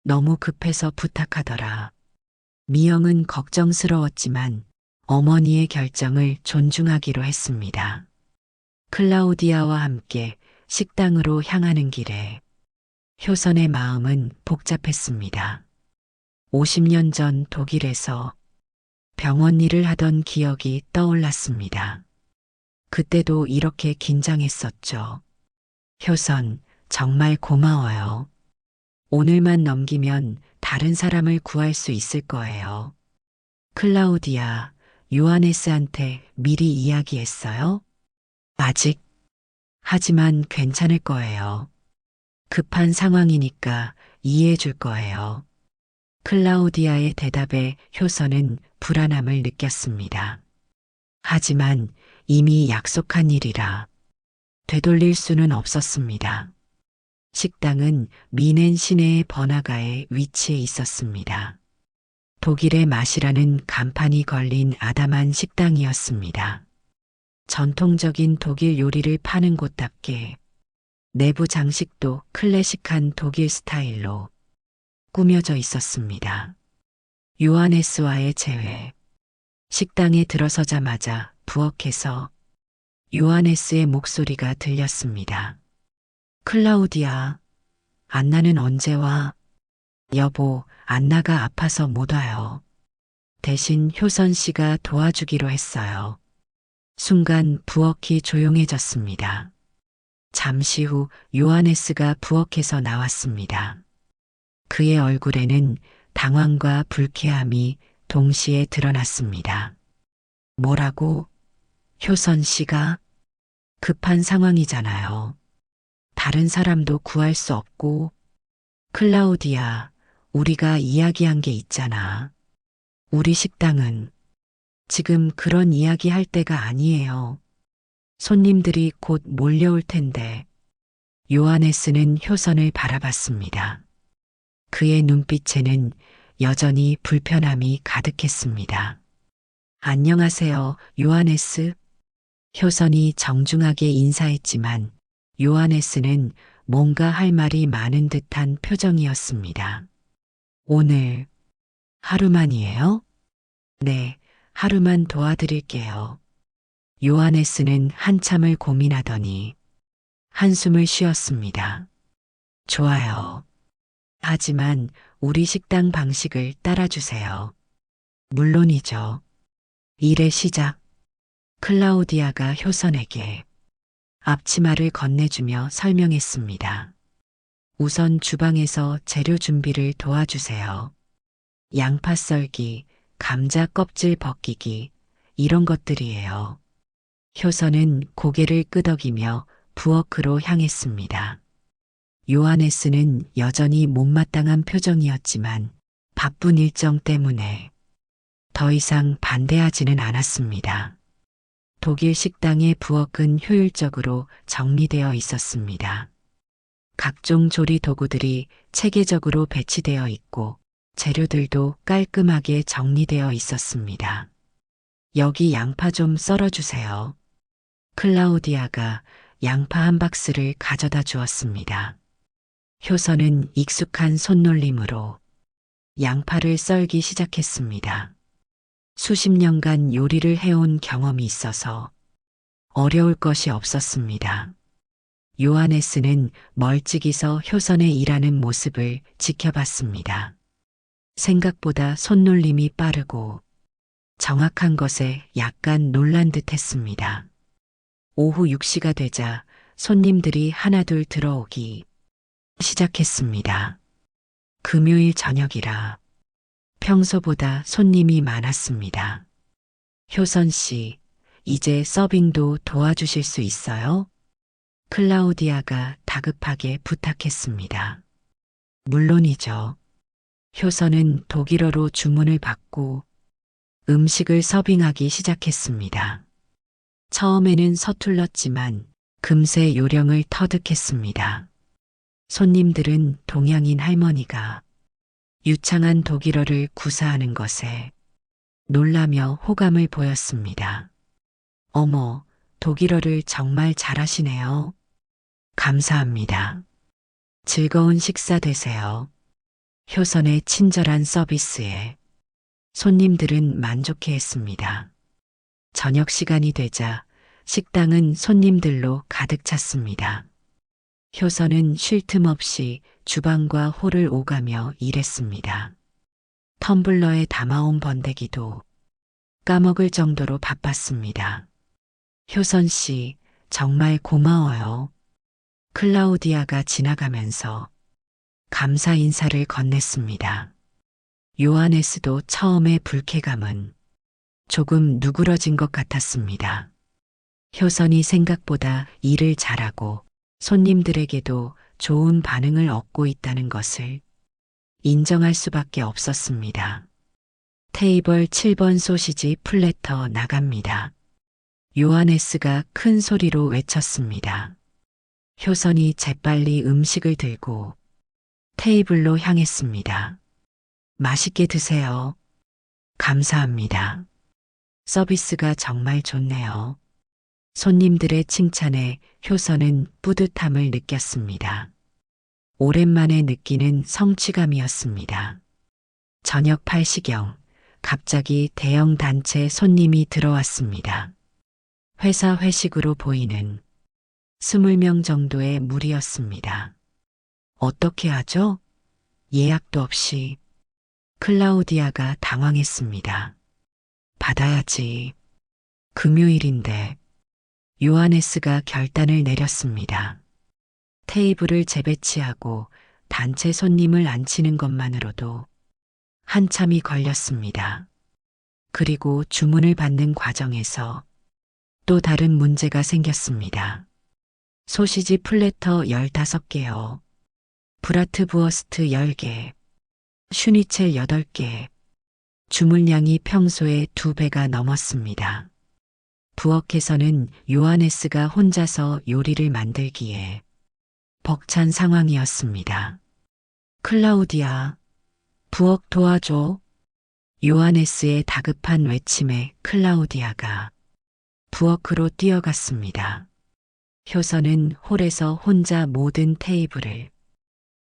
S1: 너무 급해서 부탁하더라. 미영은 걱정스러웠지만 어머니의 결정을 존중하기로 했습니다. 클라우디아와 함께 식당으로 향하는 길에 효선의 마음은 복잡했습니다. 50년 전 독일에서 병원 일을 하던 기억이 떠올랐습니다. 그때도 이렇게 긴장했었죠. 효선, 정말 고마워요. 오늘만 넘기면 다른 사람을 구할 수 있을 거예요. 클라우디아, 요하네스한테 미리 이야기했어요? 아직. 하지만 괜찮을 거예요. 급한 상황이니까 이해해 줄 거예요. 클라우디아의 대답에 효선은 불안함을 느꼈습니다. 하지만 이미 약속한 일이라 되돌릴 수는 없었습니다. 식당은 미넨 시내의 번화가에 위치해 있었습니다. 독일의 맛이라는 간판이 걸린 아담한 식당이었습니다. 전통적인 독일 요리를 파는 곳답게 내부 장식도 클래식한 독일 스타일로 꾸며져 있었습니다. 요하네스와의 재회. 식당에 들어서자마자 부엌에서 요하네스의 목소리가 들렸습니다. 클라우디아, 안나는 언제 와? 여보, 안나가 아파서 못 와요. 대신 효선 씨가 도와주기로 했어요. 순간 부엌이 조용해졌습니다. 잠시 후 요하네스가 부엌에서 나왔습니다. 그의 얼굴에는 당황과 불쾌함이 동시에 드러났습니다. 뭐라고? 효선 씨가? 급한 상황이잖아요. 다른 사람도 구할 수 없고. 클라우디아, 우리가 이야기한 게 있잖아. 우리 식당은 지금 그런 이야기 할 때가 아니에요. 손님들이 곧 몰려올 텐데. 요하네스는 효선을 바라봤습니다. 그의 눈빛에는 여전히 불편함이 가득했습니다. 안녕하세요, 요하네스. 효선이 정중하게 인사했지만 요하네스는 뭔가 할 말이 많은 듯한 표정이었습니다. 오늘 하루만이에요? 네, 하루만 도와드릴게요. 요하네스는 한참을 고민하더니 한숨을 쉬었습니다. 좋아요. 하지만 우리 식당 방식을 따라주세요. 물론이죠. 일의 시작. 클라우디아가 효선에게 앞치마를 건네주며 설명했습니다. 우선 주방에서 재료 준비를 도와주세요. 양파 썰기, 감자 껍질 벗기기, 이런 것들이에요. 효선은 고개를 끄덕이며 부엌으로 향했습니다. 요하네스는 여전히 못마땅한 표정이었지만 바쁜 일정 때문에 더 이상 반대하지는 않았습니다. 독일 식당의 부엌은 효율적으로 정리되어 있었습니다. 각종 조리 도구들이 체계적으로 배치되어 있고 재료들도 깔끔하게 정리되어 있었습니다. 여기 양파 좀 썰어주세요. 클라우디아가 양파 한 박스를 가져다 주었습니다. 효선은 익숙한 손놀림으로 양파를 썰기 시작했습니다. 수십 년간 요리를 해온 경험이 있어서 어려울 것이 없었습니다. 요하네스는 멀찍이 서 효선의 일하는 모습을 지켜봤습니다. 생각보다 손놀림이 빠르고 정확한 것에 약간 놀란 듯 했습니다. 오후 6시가 되자 손님들이 하나둘 들어오기 시작했습니다. 금요일 저녁이라 평소보다 손님이 많았습니다. 효선 씨, 이제 서빙도 도와주실 수 있어요? 클라우디아가 다급하게 부탁했습니다. 물론이죠. 효선은 독일어로 주문을 받고 음식을 서빙하기 시작했습니다. 처음에는 서툴렀지만 금세 요령을 터득했습니다. 손님들은 동양인 할머니가 유창한 독일어를 구사하는 것에 놀라며 호감을 보였습니다. 어머, 독일어를 정말 잘하시네요. 감사합니다. 즐거운 식사 되세요. 효선의 친절한 서비스에 손님들은 만족해했습니다. 저녁 시간이 되자 식당은 손님들로 가득 찼습니다. 효선은 쉴 틈 없이 주방과 홀을 오가며 일했습니다. 텀블러에 담아온 번데기도 까먹을 정도로 바빴습니다. 효선 씨, 정말 고마워요. 클라우디아가 지나가면서 감사 인사를 건넸습니다. 요하네스도 처음의 불쾌감은 조금 누그러진 것 같았습니다. 효선이 생각보다 일을 잘하고 손님들에게도 좋은 반응을 얻고 있다는 것을 인정할 수밖에 없었습니다. 테이블 7번 소시지 플래터 나갑니다. 요하네스가 큰 소리로 외쳤습니다. 효선이 재빨리 음식을 들고 테이블로 향했습니다. 맛있게 드세요. 감사합니다. 서비스가 정말 좋네요. 손님들의 칭찬에 효선은 뿌듯함을 느꼈습니다. 오랜만에 느끼는 성취감이었습니다. 저녁 8시경 갑자기 대형 단체 손님이 들어왔습니다. 회사 회식으로 보이는 20명 정도의 무리였습니다. 어떻게 하죠? 예약도 없이. 클라우디아가 당황했습니다. 받아야지. 금요일인데. 요하네스가 결단을 내렸습니다. 테이블을 재배치하고 단체 손님을 앉히는 것만으로도 한참이 걸렸습니다. 그리고 주문을 받는 과정에서 또 다른 문제가 생겼습니다. 소시지 플래터 15개요. 브라트부어스트 10개. 슈니첼 8개. 주문량이 평소의 2배가 넘었습니다. 부엌에서는 요하네스가 혼자서 요리를 만들기에 벅찬 상황이었습니다. 클라우디아, 부엌 도와줘. 요하네스의 다급한 외침에 클라우디아가 부엌으로 뛰어갔습니다. 효선은 홀에서 혼자 모든 테이블을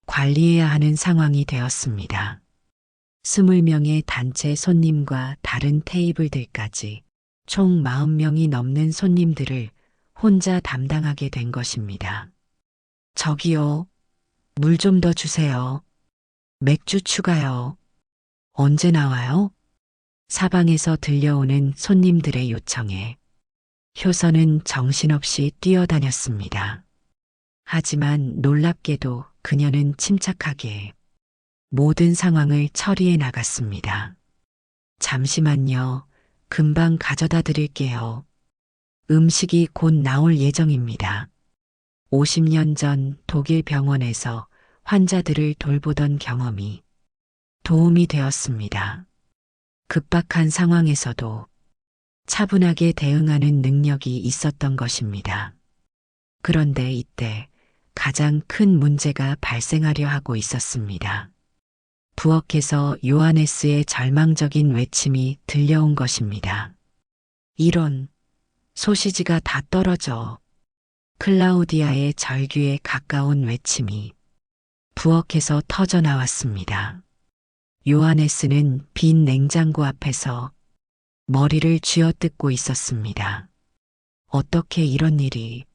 S1: 관리해야 하는 상황이 되었습니다. 20명의 단체 손님과 다른 테이블들까지 총 40명이 넘는 손님들을 혼자 담당하게 된 것입니다. 저기요, 물 좀 더 주세요. 맥주 추가요. 언제 나와요? 사방에서 들려오는 손님들의 요청에 효선은 정신없이 뛰어다녔습니다. 하지만 놀랍게도 그녀는 침착하게 모든 상황을 처리해 나갔습니다. 잠시만요. 금방 가져다 드릴게요. 음식이 곧 나올 예정입니다. 50년 전 독일 병원에서 환자들을 돌보던 경험이 도움이 되었습니다. 급박한 상황에서도 차분하게 대응하는 능력이 있었던 것입니다. 그런데 이때 가장 큰 문제가 발생하려 하고 있었습니다. 부엌에서 요하네스의 절망적인 외침이 들려온 것입니다. 이런, 소시지가 다 떨어져. 클라우디아의 절규에 가까운 외침이 부엌에서 터져 나왔습니다. 요하네스는 빈 냉장고 앞에서 머리를 쥐어뜯고 있었습니다. 어떻게 이런 일이,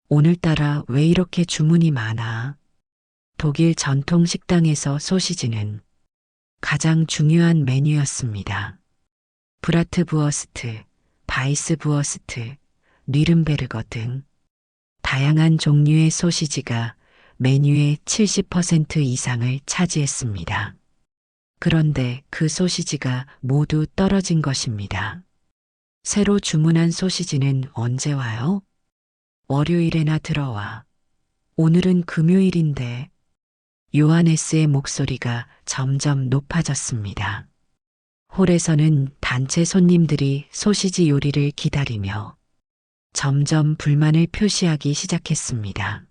S1: 오늘따라 왜 이렇게 주문이 많아? 독일 전통 식당에서 소시지는 가장 중요한 메뉴였습니다. 브라트부어스트, 바이스부어스트, 뉘른베르거 등 다양한 종류의 소시지가 메뉴의 70% 이상을 차지했습니다. 그런데 그 소시지가 모두 떨어진 것입니다. 새로 주문한 소시지는 언제 와요? 월요일에나 들어와. 오늘은 금요일인데. 요하네스의 목소리가 점점 높아졌습니다. 홀에서는 단체 손님들이 소시지 요리를 기다리며 점점 불만을 표시하기 시작했습니다.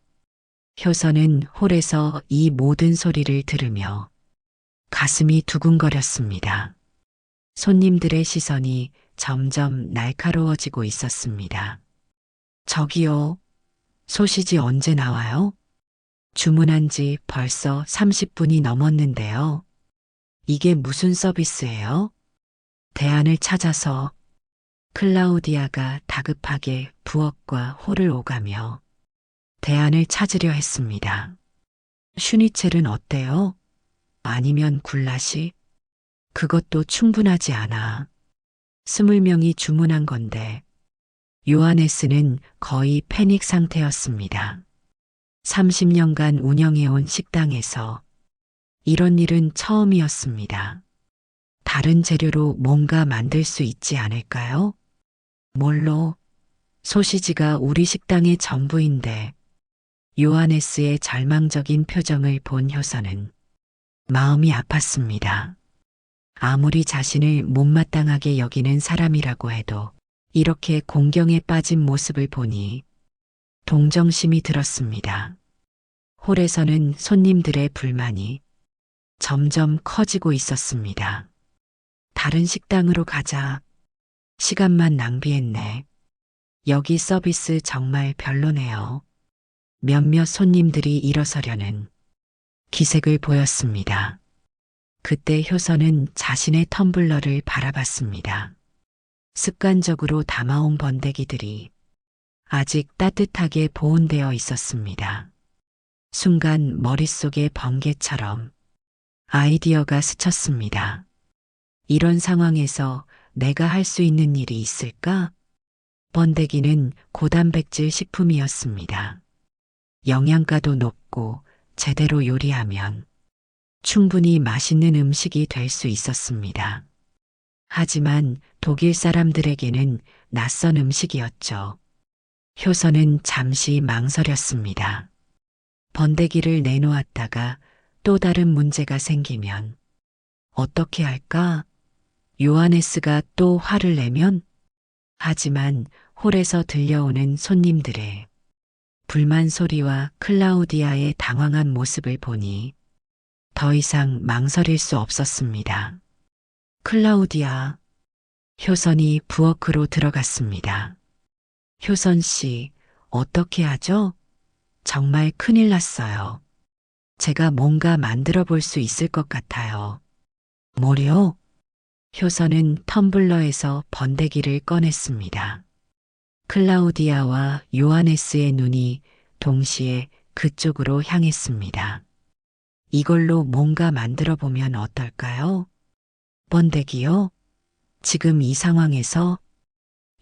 S1: 효선은 홀에서 이 모든 소리를 들으며 가슴이 두근거렸습니다. 손님들의 시선이 점점 날카로워지고 있었습니다. 저기요, 소시지 언제 나와요? 주문한 지 벌써 30분이 넘었는데요. 이게 무슨 서비스예요? 대안을 찾아서. 클라우디아가 다급하게 부엌과 홀을 오가며 대안을 찾으려 했습니다. 슈니첼은 어때요? 아니면 굴라시? 그것도 충분하지 않아. 20명이 주문한 건데. 요하네스는 거의 패닉 상태였습니다. 30년간 운영해온 식당에서 이런 일은 처음이었습니다. 다른 재료로 뭔가 만들 수 있지 않을까요? 뭘로? 소시지가 우리 식당의 전부인데. 요하네스의 절망적인 표정을 본 효선은 마음이 아팠습니다. 아무리 자신을 못마땅하게 여기는 사람이라고 해도 이렇게 공경에 빠진 모습을 보니 동정심이 들었습니다. 홀에서는 손님들의 불만이 점점 커지고 있었습니다. 다른 식당으로 가자. 시간만 낭비했네. 여기 서비스 정말 별로네요. 몇몇 손님들이 일어서려는 기색을 보였습니다. 그때 효선은 자신의 텀블러를 바라봤습니다. 습관적으로 담아온 번데기들이 아직 따뜻하게 보온되어 있었습니다. 순간 머릿속에 번개처럼 아이디어가 스쳤습니다. 이런 상황에서 내가 할 수 있는 일이 있을까? 번데기는 고단백질 식품이었습니다. 영양가도 높고 제대로 요리하면 충분히 맛있는 음식이 될 수 있었습니다. 하지만 독일 사람들에게는 낯선 음식이었죠. 효선은 잠시 망설였습니다. 번데기를 내놓았다가 또 다른 문제가 생기면 어떻게 할까? 요하네스가 또 화를 내면? 하지만 홀에서 들려오는 손님들의 불만 소리와 클라우디아의 당황한 모습을 보니 더 이상 망설일 수 없었습니다. 클라우디아, 효선이 부엌으로 들어갔습니다. 효선 씨, 어떻게 하죠? 정말 큰일 났어요. 제가 뭔가 만들어 볼 수 있을 것 같아요. 뭐요? 효선은 텀블러에서 번데기를 꺼냈습니다. 클라우디아와 요하네스의 눈이 동시에 그쪽으로 향했습니다. 이걸로 뭔가 만들어 보면 어떨까요? 번데기요? 지금 이 상황에서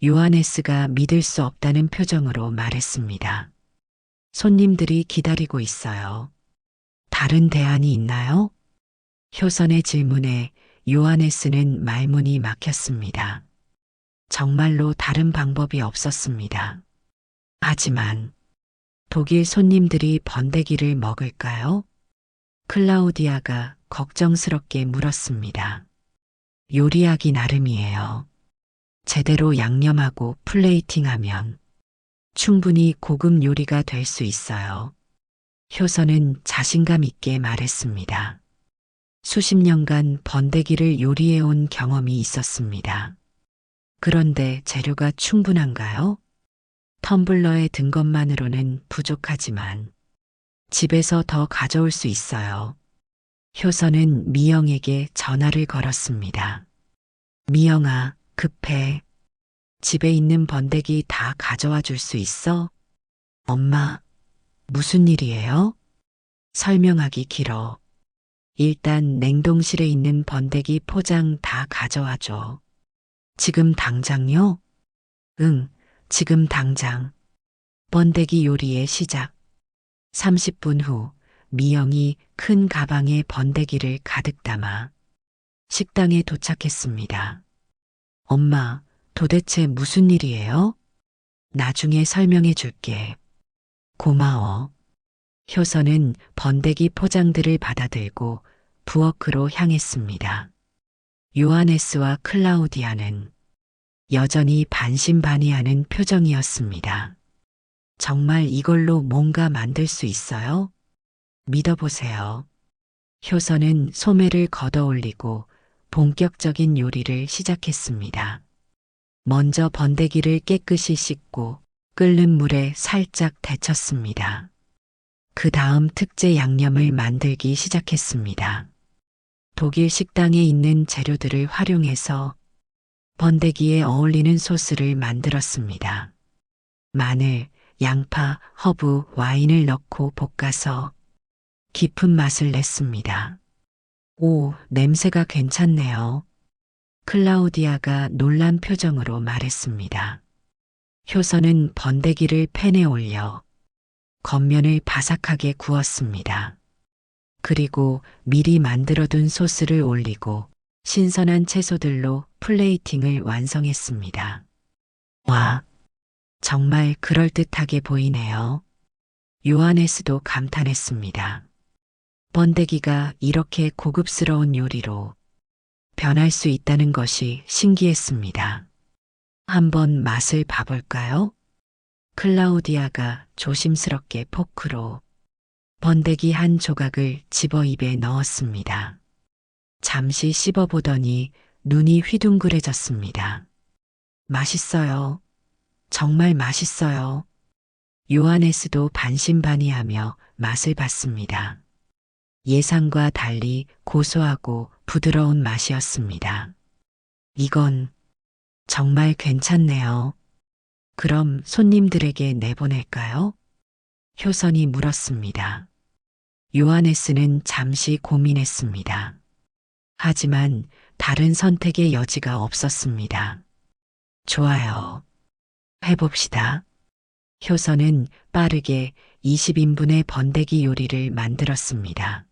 S1: 요하네스가 믿을 수 없다는 표정으로 말했습니다. 손님들이 기다리고 있어요. 다른 대안이 있나요? 효선의 질문에 요하네스는 말문이 막혔습니다. 정말로 다른 방법이 없었습니다. 하지만 독일 손님들이 번데기를 먹을까요? 클라우디아가 걱정스럽게 물었습니다. 요리하기 나름이에요. 제대로 양념하고 플레이팅하면 충분히 고급 요리가 될 수 있어요. 효선은 자신감 있게 말했습니다. 수십 년간 번데기를 요리해온 경험이 있었습니다. 그런데 재료가 충분한가요? 텀블러에 든 것만으로는 부족하지만 집에서 더 가져올 수 있어요. 효선은 미영에게 전화를 걸었습니다. 미영아, 급해. 집에 있는 번데기 다 가져와 줄 수 있어? 엄마, 무슨 일이에요? 설명하기 길어. 일단 냉동실에 있는 번데기 포장 다 가져와 줘. 지금 당장요? 응, 지금 당장. 번데기 요리의 시작. 30분 후 미영이 큰 가방에 번데기를 가득 담아 식당에 도착했습니다. 엄마, 도대체 무슨 일이에요? 나중에 설명해 줄게. 고마워. 효선은 번데기 포장들을 받아들고 부엌으로 향했습니다. 요하네스와 클라우디아는 여전히 반신반의하는 표정이었습니다. 정말 이걸로 뭔가 만들 수 있어요? 믿어보세요. 효선은 소매를 걷어 올리고 본격적인 요리를 시작했습니다. 먼저 번데기를 깨끗이 씻고 끓는 물에 살짝 데쳤습니다. 그 다음 특제 양념을 만들기 시작했습니다. 독일 식당에 있는 재료들을 활용해서 번데기에 어울리는 소스를 만들었습니다. 마늘, 양파, 허브, 와인을 넣고 볶아서 깊은 맛을 냈습니다. 오, 냄새가 괜찮네요. 클라우디아가 놀란 표정으로 말했습니다. 효선은 번데기를 팬에 올려 겉면을 바삭하게 구웠습니다. 그리고 미리 만들어둔 소스를 올리고 신선한 채소들로 플레이팅을 완성했습니다. 와, 정말 그럴듯하게 보이네요. 요하네스도 감탄했습니다. 번데기가 이렇게 고급스러운 요리로 변할 수 있다는 것이 신기했습니다. 한번 맛을 봐볼까요? 클라우디아가 조심스럽게 포크로 번데기 한 조각을 집어 입에 넣었습니다. 잠시 씹어보더니 눈이 휘둥그레졌습니다. 맛있어요. 정말 맛있어요. 요하네스도 반신반의하며 맛을 봤습니다. 예상과 달리 고소하고 부드러운 맛이었습니다. 이건 정말 괜찮네요. 그럼 손님들에게 내보낼까요? 효선이 물었습니다. 요하네스는 잠시 고민했습니다. 하지만 다른 선택의 여지가 없었습니다. 좋아요. 해봅시다. 효선은 빠르게 20인분의 번데기 요리를 만들었습니다.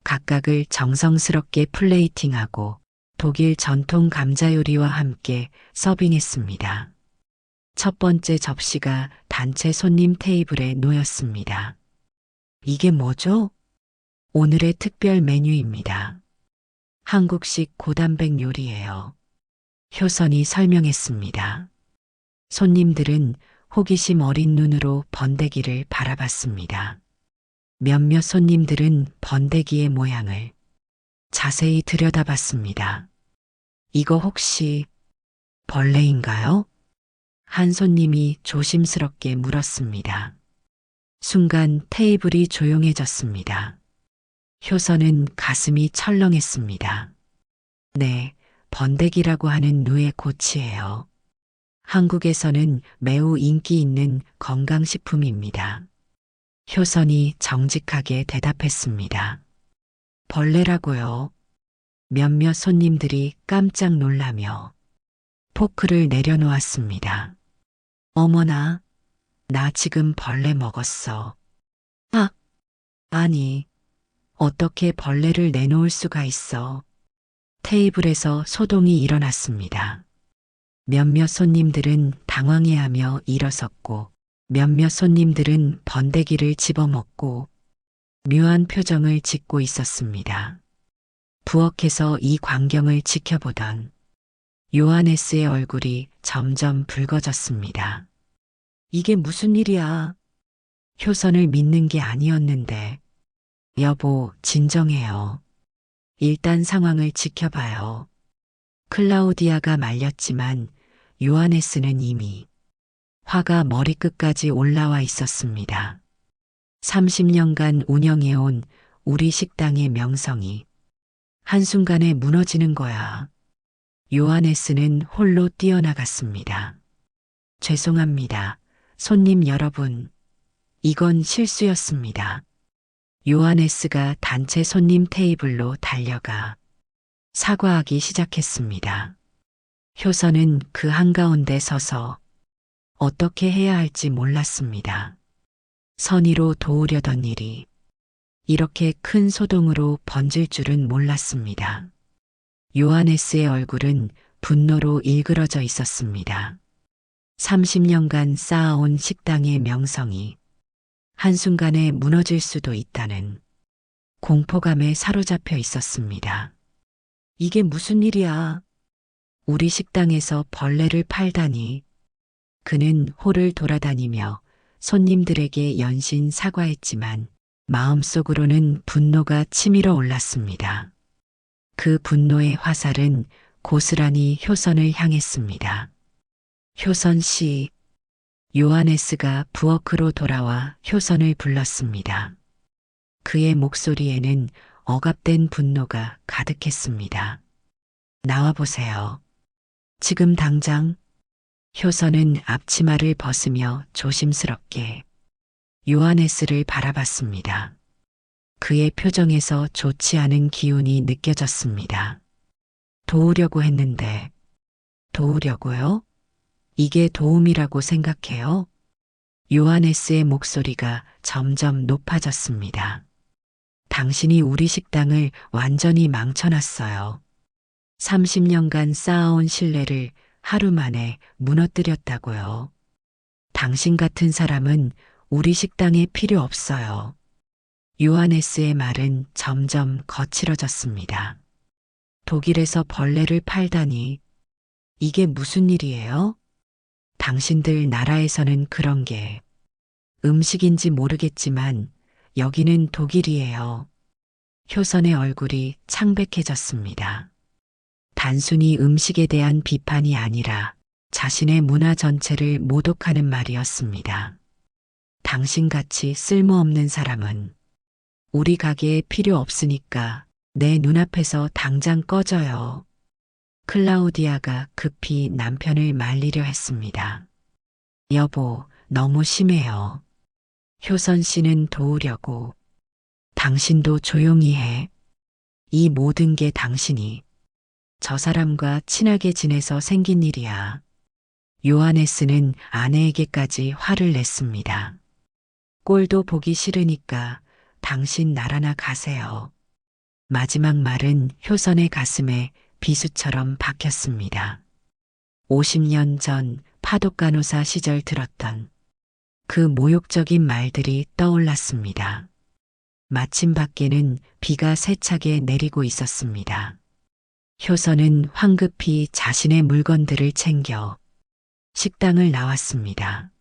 S1: 각각을 정성스럽게 플레이팅하고 독일 전통 감자 요리와 함께 서빙했습니다. 첫 번째 접시가 단체 손님 테이블에 놓였습니다. 이게 뭐죠? 오늘의 특별 메뉴입니다. 한국식 고단백 요리예요. 효선이 설명했습니다. 손님들은 호기심 어린 눈으로 번데기를 바라봤습니다. 몇몇 손님들은 번데기의 모양을 자세히 들여다봤습니다. 이거 혹시 벌레인가요? 한 손님이 조심스럽게 물었습니다. 순간 테이블이 조용해졌습니다. 효선은 가슴이 철렁했습니다. 네, 번데기라고 하는 누에 고치예요. 한국에서는 매우 인기 있는 건강식품입니다. 효선이 정직하게 대답했습니다. 벌레라고요. 몇몇 손님들이 깜짝 놀라며 포크를 내려놓았습니다. 어머나, 나 지금 벌레 먹었어. 아, 아니, 어떻게 벌레를 내놓을 수가 있어. 테이블에서 소동이 일어났습니다. 몇몇 손님들은 당황해하며 일어섰고 몇몇 손님들은 번데기를 집어먹고 묘한 표정을 짓고 있었습니다. 부엌에서 이 광경을 지켜보던 요하네스의 얼굴이 점점 붉어졌습니다. 이게 무슨 일이야? 효선을 믿는 게 아니었는데. 여보, 진정해요. 일단 상황을 지켜봐요. 클라우디아가 말렸지만 요하네스는 이미 화가 머리끝까지 올라와 있었습니다. 30년간 운영해온 우리 식당의 명성이 한순간에 무너지는 거야. 요하네스는 홀로 뛰어나갔습니다. 죄송합니다. 손님 여러분. 이건 실수였습니다. 요하네스가 단체 손님 테이블로 달려가 사과하기 시작했습니다. 효선은 그 한가운데 서서 어떻게 해야 할지 몰랐습니다. 선의로 도우려던 일이 이렇게 큰 소동으로 번질 줄은 몰랐습니다. 요하네스의 얼굴은 분노로 일그러져 있었습니다. 30년간 쌓아온 식당의 명성이 한순간에 무너질 수도 있다는 공포감에 사로잡혀 있었습니다. 이게 무슨 일이야? 우리 식당에서 벌레를 팔다니. 그는 홀을 돌아다니며 손님들에게 연신 사과했지만 마음속으로는 분노가 치밀어 올랐습니다. 그 분노의 화살은 고스란히 효선을 향했습니다. 효선 씨, 요하네스가 부엌으로 돌아와 효선을 불렀습니다. 그의 목소리에는 억압된 분노가 가득했습니다. 나와보세요. 지금 당장. 효선은 앞치마를 벗으며 조심스럽게 요하네스를 바라봤습니다. 그의 표정에서 좋지 않은 기운이 느껴졌습니다. 도우려고 했는데, 도우려고요? 이게 도움이라고 생각해요? 요하네스의 목소리가 점점 높아졌습니다. 당신이 우리 식당을 완전히 망쳐놨어요. 30년간 쌓아온 신뢰를 하루 만에 무너뜨렸다고요. 당신 같은 사람은 우리 식당에 필요 없어요. 요하네스의 말은 점점 거칠어졌습니다. 독일에서 벌레를 팔다니. 이게 무슨 일이에요? 당신들 나라에서는 그런 게 음식인지 모르겠지만 여기는 독일이에요. 효선의 얼굴이 창백해졌습니다. 단순히 음식에 대한 비판이 아니라 자신의 문화 전체를 모독하는 말이었습니다. 당신같이 쓸모없는 사람은 우리 가게에 필요 없으니까 내 눈앞에서 당장 꺼져요. 클라우디아가 급히 남편을 말리려 했습니다. 여보, 너무 심해요. 효선 씨는 도우려고. 당신도 조용히 해. 이 모든 게 당신이 저 사람과 친하게 지내서 생긴 일이야. 요하네스는 아내에게까지 화를 냈습니다. 꼴도 보기 싫으니까 당신 나라나 가세요. 마지막 말은 효선의 가슴에 비수처럼 박혔습니다. 50년 전 파독간호사 시절 들었던 그 모욕적인 말들이 떠올랐습니다. 마침 밖에는 비가 세차게 내리고 있었습니다. 효선은 황급히 자신의 물건들을 챙겨 식당을 나왔습니다.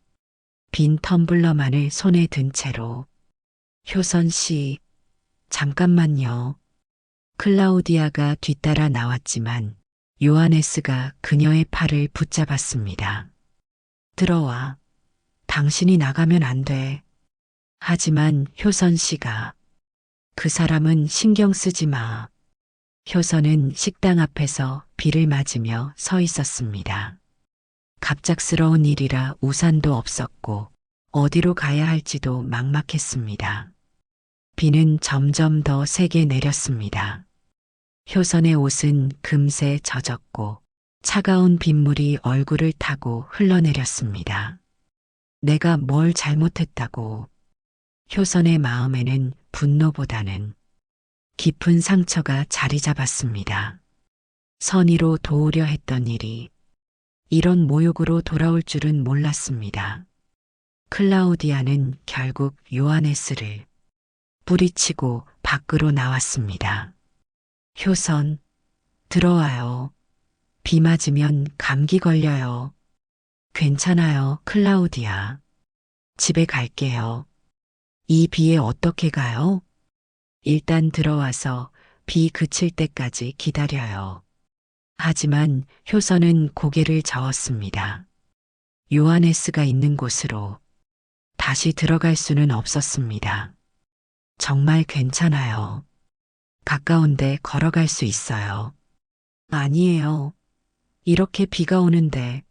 S1: 빈 텀블러만을 손에 든 채로. 효선 씨, 잠깐만요. 클라우디아가 뒤따라 나왔지만 요하네스가 그녀의 팔을 붙잡았습니다. 들어와. 당신이 나가면 안 돼. 하지만 효선 씨가 그 사람은 신경 쓰지 마. 효선은 식당 앞에서 비를 맞으며 서 있었습니다. 갑작스러운 일이라 우산도 없었고 어디로 가야 할지도 막막했습니다. 비는 점점 더 세게 내렸습니다. 효선의 옷은 금세 젖었고 차가운 빗물이 얼굴을 타고 흘러내렸습니다. 내가 뭘 잘못했다고. 효선의 마음에는 분노보다는 깊은 상처가 자리 잡았습니다. 선의로 도우려 했던 일이 이런 모욕으로 돌아올 줄은 몰랐습니다. 클라우디아는 결국 요하네스를 뿌리치고 밖으로 나왔습니다. 효선, 들어와요. 비 맞으면 감기 걸려요. 괜찮아요, 클라우디아. 집에 갈게요. 이 비에 어떻게 가요? 일단 들어와서 비 그칠 때까지 기다려요. 하지만 효선은 고개를 저었습니다. 요하네스가 있는 곳으로 다시 들어갈 수는 없었습니다. 정말 괜찮아요. 가까운데 걸어갈 수 있어요. 아니에요. 이렇게 비가 오는데.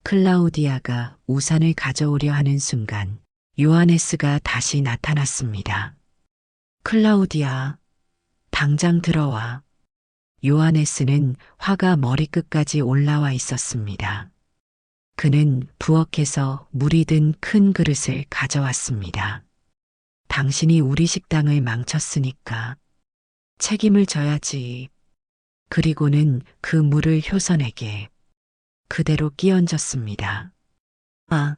S1: 클라우디아가 우산을 가져오려 하는 순간 요하네스가 다시 나타났습니다. 클라우디아, 당장 들어와. 요하네스는 화가 머리끝까지 올라와 있었습니다. 그는 부엌에서 물이 든 큰 그릇을 가져왔습니다. 당신이 우리 식당을 망쳤으니까 책임을 져야지. 그리고는 그 물을 효선에게 그대로 끼얹었습니다. 아,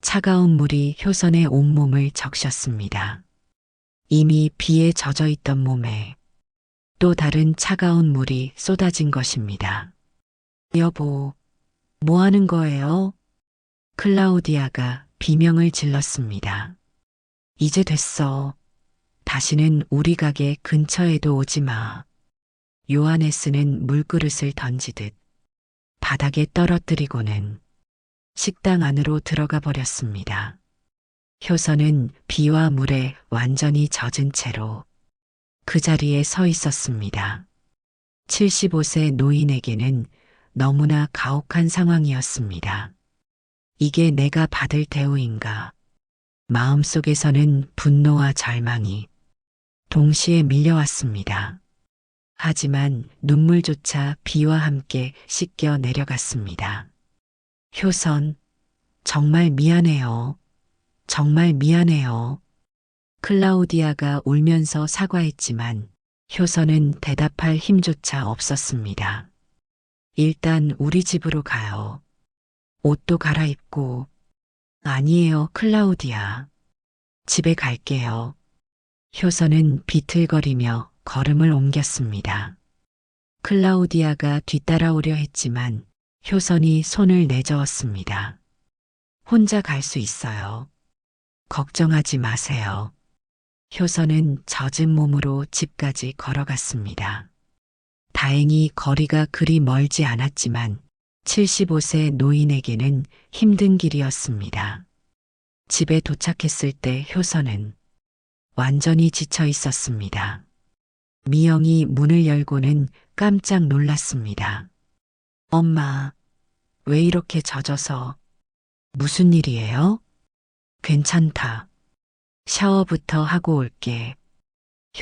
S1: 차가운 물이 효선의 온몸을 적셨습니다. 이미 비에 젖어 있던 몸에 또 다른 차가운 물이 쏟아진 것입니다. 여보, 뭐 하는 거예요? 클라우디아가 비명을 질렀습니다. 이제 됐어. 다시는 우리 가게 근처에도 오지 마. 요하네스는 물그릇을 던지듯 바닥에 떨어뜨리고는 식당 안으로 들어가 버렸습니다. 효선은 비와 물에 완전히 젖은 채로 그 자리에 서 있었습니다. 75세 노인에게는 너무나 가혹한 상황이었습니다. 이게 내가 받을 대우인가? 마음속에서는 분노와 절망이 동시에 밀려왔습니다. 하지만 눈물조차 비와 함께 씻겨 내려갔습니다. 효선, 정말 미안해요. 정말 미안해요. 클라우디아가 울면서 사과했지만 효선은 대답할 힘조차 없었습니다. 일단 우리 집으로 가요. 옷도 갈아입고. 아니에요, 클라우디아. 집에 갈게요. 효선은 비틀거리며 걸음을 옮겼습니다. 클라우디아가 뒤따라오려 했지만 효선이 손을 내저었습니다. 혼자 갈 수 있어요. 걱정하지 마세요. 효선은 젖은 몸으로 집까지 걸어갔습니다. 다행히 거리가 그리 멀지 않았지만 75세 노인에게는 힘든 길이었습니다. 집에 도착했을 때 효선은 완전히 지쳐 있었습니다. 미영이 문을 열고는 깜짝 놀랐습니다. 엄마, 왜 이렇게 젖어서? 무슨 일이에요? 괜찮다. 샤워부터 하고 올게.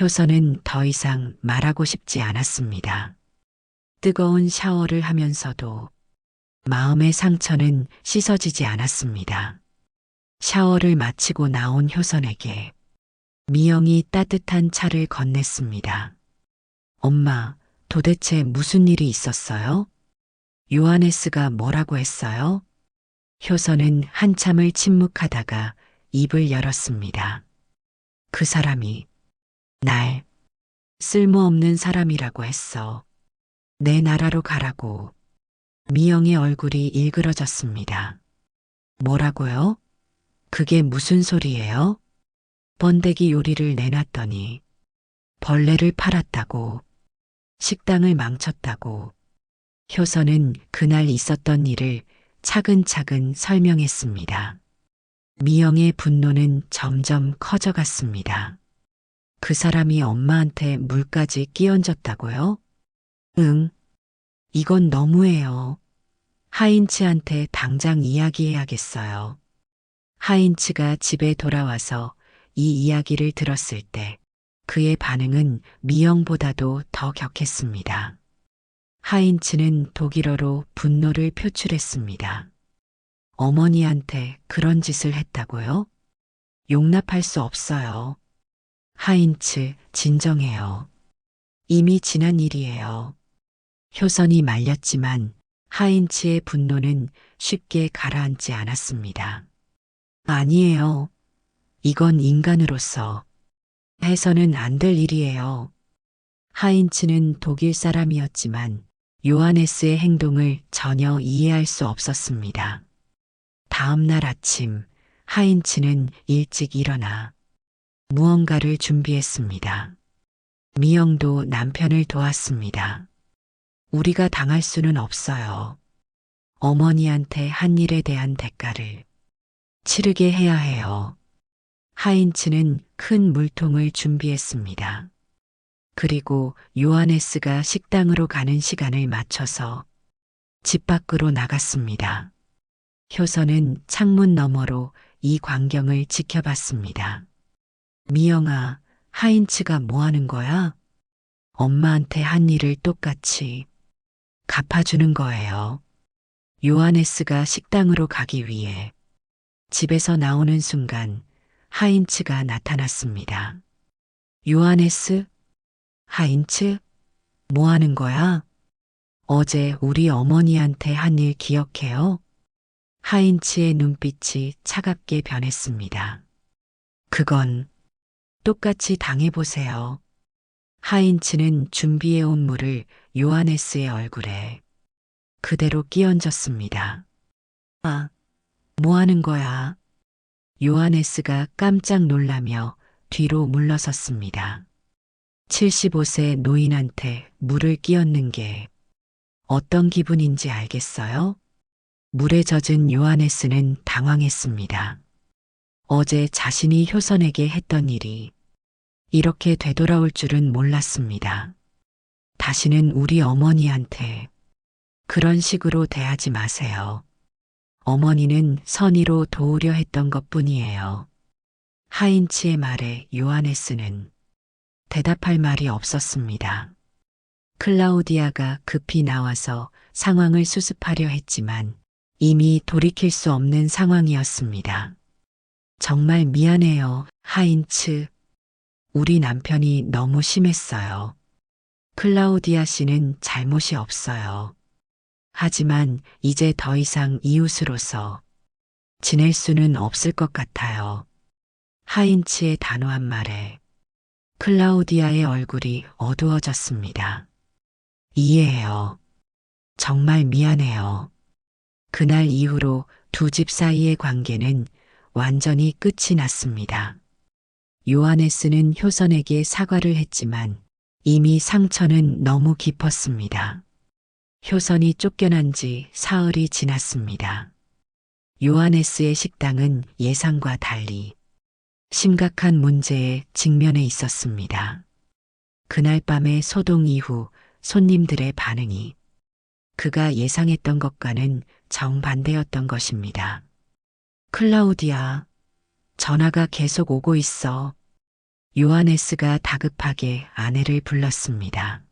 S1: 효선은 더 이상 말하고 싶지 않았습니다. 뜨거운 샤워를 하면서도 마음의 상처는 씻어지지 않았습니다. 샤워를 마치고 나온 효선에게 미영이 따뜻한 차를 건넸습니다. 엄마, 도대체 무슨 일이 있었어요? 요하네스가 뭐라고 했어요? 효선은 한참을 침묵하다가 입을 열었습니다. 그 사람이 날 쓸모없는 사람이라고 했어. 내 나라로 가라고. 미영의 얼굴이 일그러졌습니다. 뭐라고요? 그게 무슨 소리예요? 번데기 요리를 내놨더니 벌레를 팔았다고, 식당을 망쳤다고. 효선은 그날 있었던 일을 차근차근 설명했습니다. 미영의 분노는 점점 커져갔습니다. 그 사람이 엄마한테 물까지 끼얹었다고요? 응, 이건 너무해요. 하인츠한테 당장 이야기해야겠어요. 하인츠가 집에 돌아와서 이 이야기를 들었을 때 그의 반응은 미영보다도 더 격했습니다. 하인츠는 독일어로 분노를 표출했습니다. 어머니한테 그런 짓을 했다고요? 용납할 수 없어요. 하인츠, 진정해요. 이미 지난 일이에요. 효선이 말렸지만 하인츠의 분노는 쉽게 가라앉지 않았습니다. 아니에요. 이건 인간으로서 해서는 안 될 일이에요. 하인츠는 독일 사람이었지만 요하네스의 행동을 전혀 이해할 수 없었습니다. 다음 날 아침 하인츠는 일찍 일어나 무언가를 준비했습니다. 미영도 남편을 도왔습니다. 우리가 당할 수는 없어요. 어머니한테 한 일에 대한 대가를 치르게 해야 해요. 하인츠는 큰 물통을 준비했습니다. 그리고 요하네스가 식당으로 가는 시간을 맞춰서 집 밖으로 나갔습니다. 효선은 창문 너머로 이 광경을 지켜봤습니다. 미영아, 하인츠가 뭐 하는 거야? 엄마한테 한 일을 똑같이 갚아주는 거예요. 요하네스가 식당으로 가기 위해 집에서 나오는 순간 하인츠가 나타났습니다. 요하네스? 하인츠? 뭐 하는 거야? 어제 우리 어머니한테 한 일 기억해요? 하인츠의 눈빛이 차갑게 변했습니다. 그건 똑같이 당해보세요. 하인츠는 준비해온 물을 요하네스의 얼굴에 그대로 끼얹었습니다. 아, 뭐 하는 거야? 요하네스가 깜짝 놀라며 뒤로 물러섰습니다. 75세 노인한테 물을 끼얹는 게 어떤 기분인지 알겠어요? 물에 젖은 요하네스는 당황했습니다. 어제 자신이 효선에게 했던 일이 이렇게 되돌아올 줄은 몰랐습니다. 다시는 우리 어머니한테 그런 식으로 대하지 마세요. 어머니는 선의로 도우려 했던 것뿐이에요. 하인츠의 말에 요하네스는 대답할 말이 없었습니다. 클라우디아가 급히 나와서 상황을 수습하려 했지만 이미 돌이킬 수 없는 상황이었습니다. 정말 미안해요, 하인츠. 우리 남편이 너무 심했어요. 클라우디아 씨는 잘못이 없어요. 하지만 이제 더 이상 이웃으로서 지낼 수는 없을 것 같아요. 하인츠의 단호한 말에 클라우디아의 얼굴이 어두워졌습니다. 이해해요. 정말 미안해요. 그날 이후로 두 집 사이의 관계는 완전히 끝이 났습니다. 요하네스는 효선에게 사과를 했지만 이미 상처는 너무 깊었습니다. 효선이 쫓겨난 지 사흘이 지났습니다. 요하네스의 식당은 예상과 달리 심각한 문제에 직면해 있었습니다. 그날 밤의 소동 이후 손님들의 반응이 그가 예상했던 것과는 정반대였던 것입니다. 클라우디아, 전화가 계속 오고 있어. 요하네스가 다급하게 아내를 불렀습니다.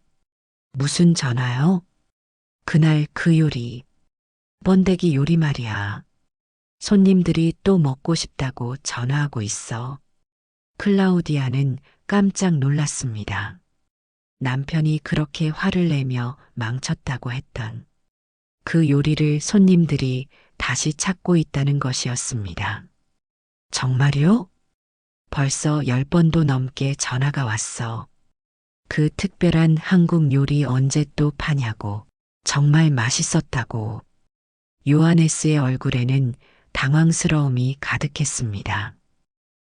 S1: 무슨 전화요? 그날 그 요리, 번데기 요리 말이야. 손님들이 또 먹고 싶다고 전화하고 있어. 클라우디아는 깜짝 놀랐습니다. 남편이 그렇게 화를 내며 망쳤다고 했던 그 요리를 손님들이 다시 찾고 있다는 것이었습니다. 정말요? 벌써 10번도 넘게 전화가 왔어. 그 특별한 한국 요리 언제 또 파냐고. 정말 맛있었다고. 요하네스의 얼굴에는 당황스러움이 가득했습니다.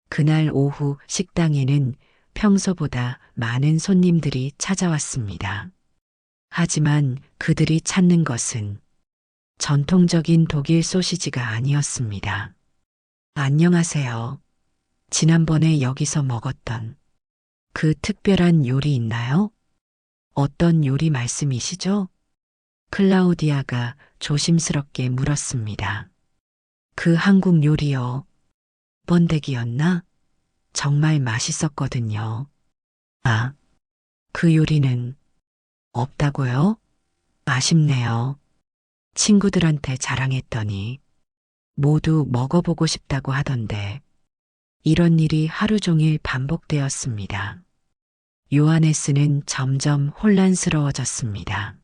S1: 그날 오후 식당에는 평소보다 많은 손님들이 찾아왔습니다. 하지만 그들이 찾는 것은 전통적인 독일 소시지가 아니었습니다. 안녕하세요. 지난번에 여기서 먹었던 그 특별한 요리 있나요? 어떤 요리 말씀이시죠? 클라우디아가 조심스럽게 물었습니다. 그 한국 요리요. 번데기였나? 정말 맛있었거든요. 아, 그 요리는 없다고요? 아쉽네요. 친구들한테 자랑했더니 모두 먹어보고 싶다고 하던데 이런 일이 하루 종일 반복되었습니다. 요하네스는 점점 혼란스러워졌습니다.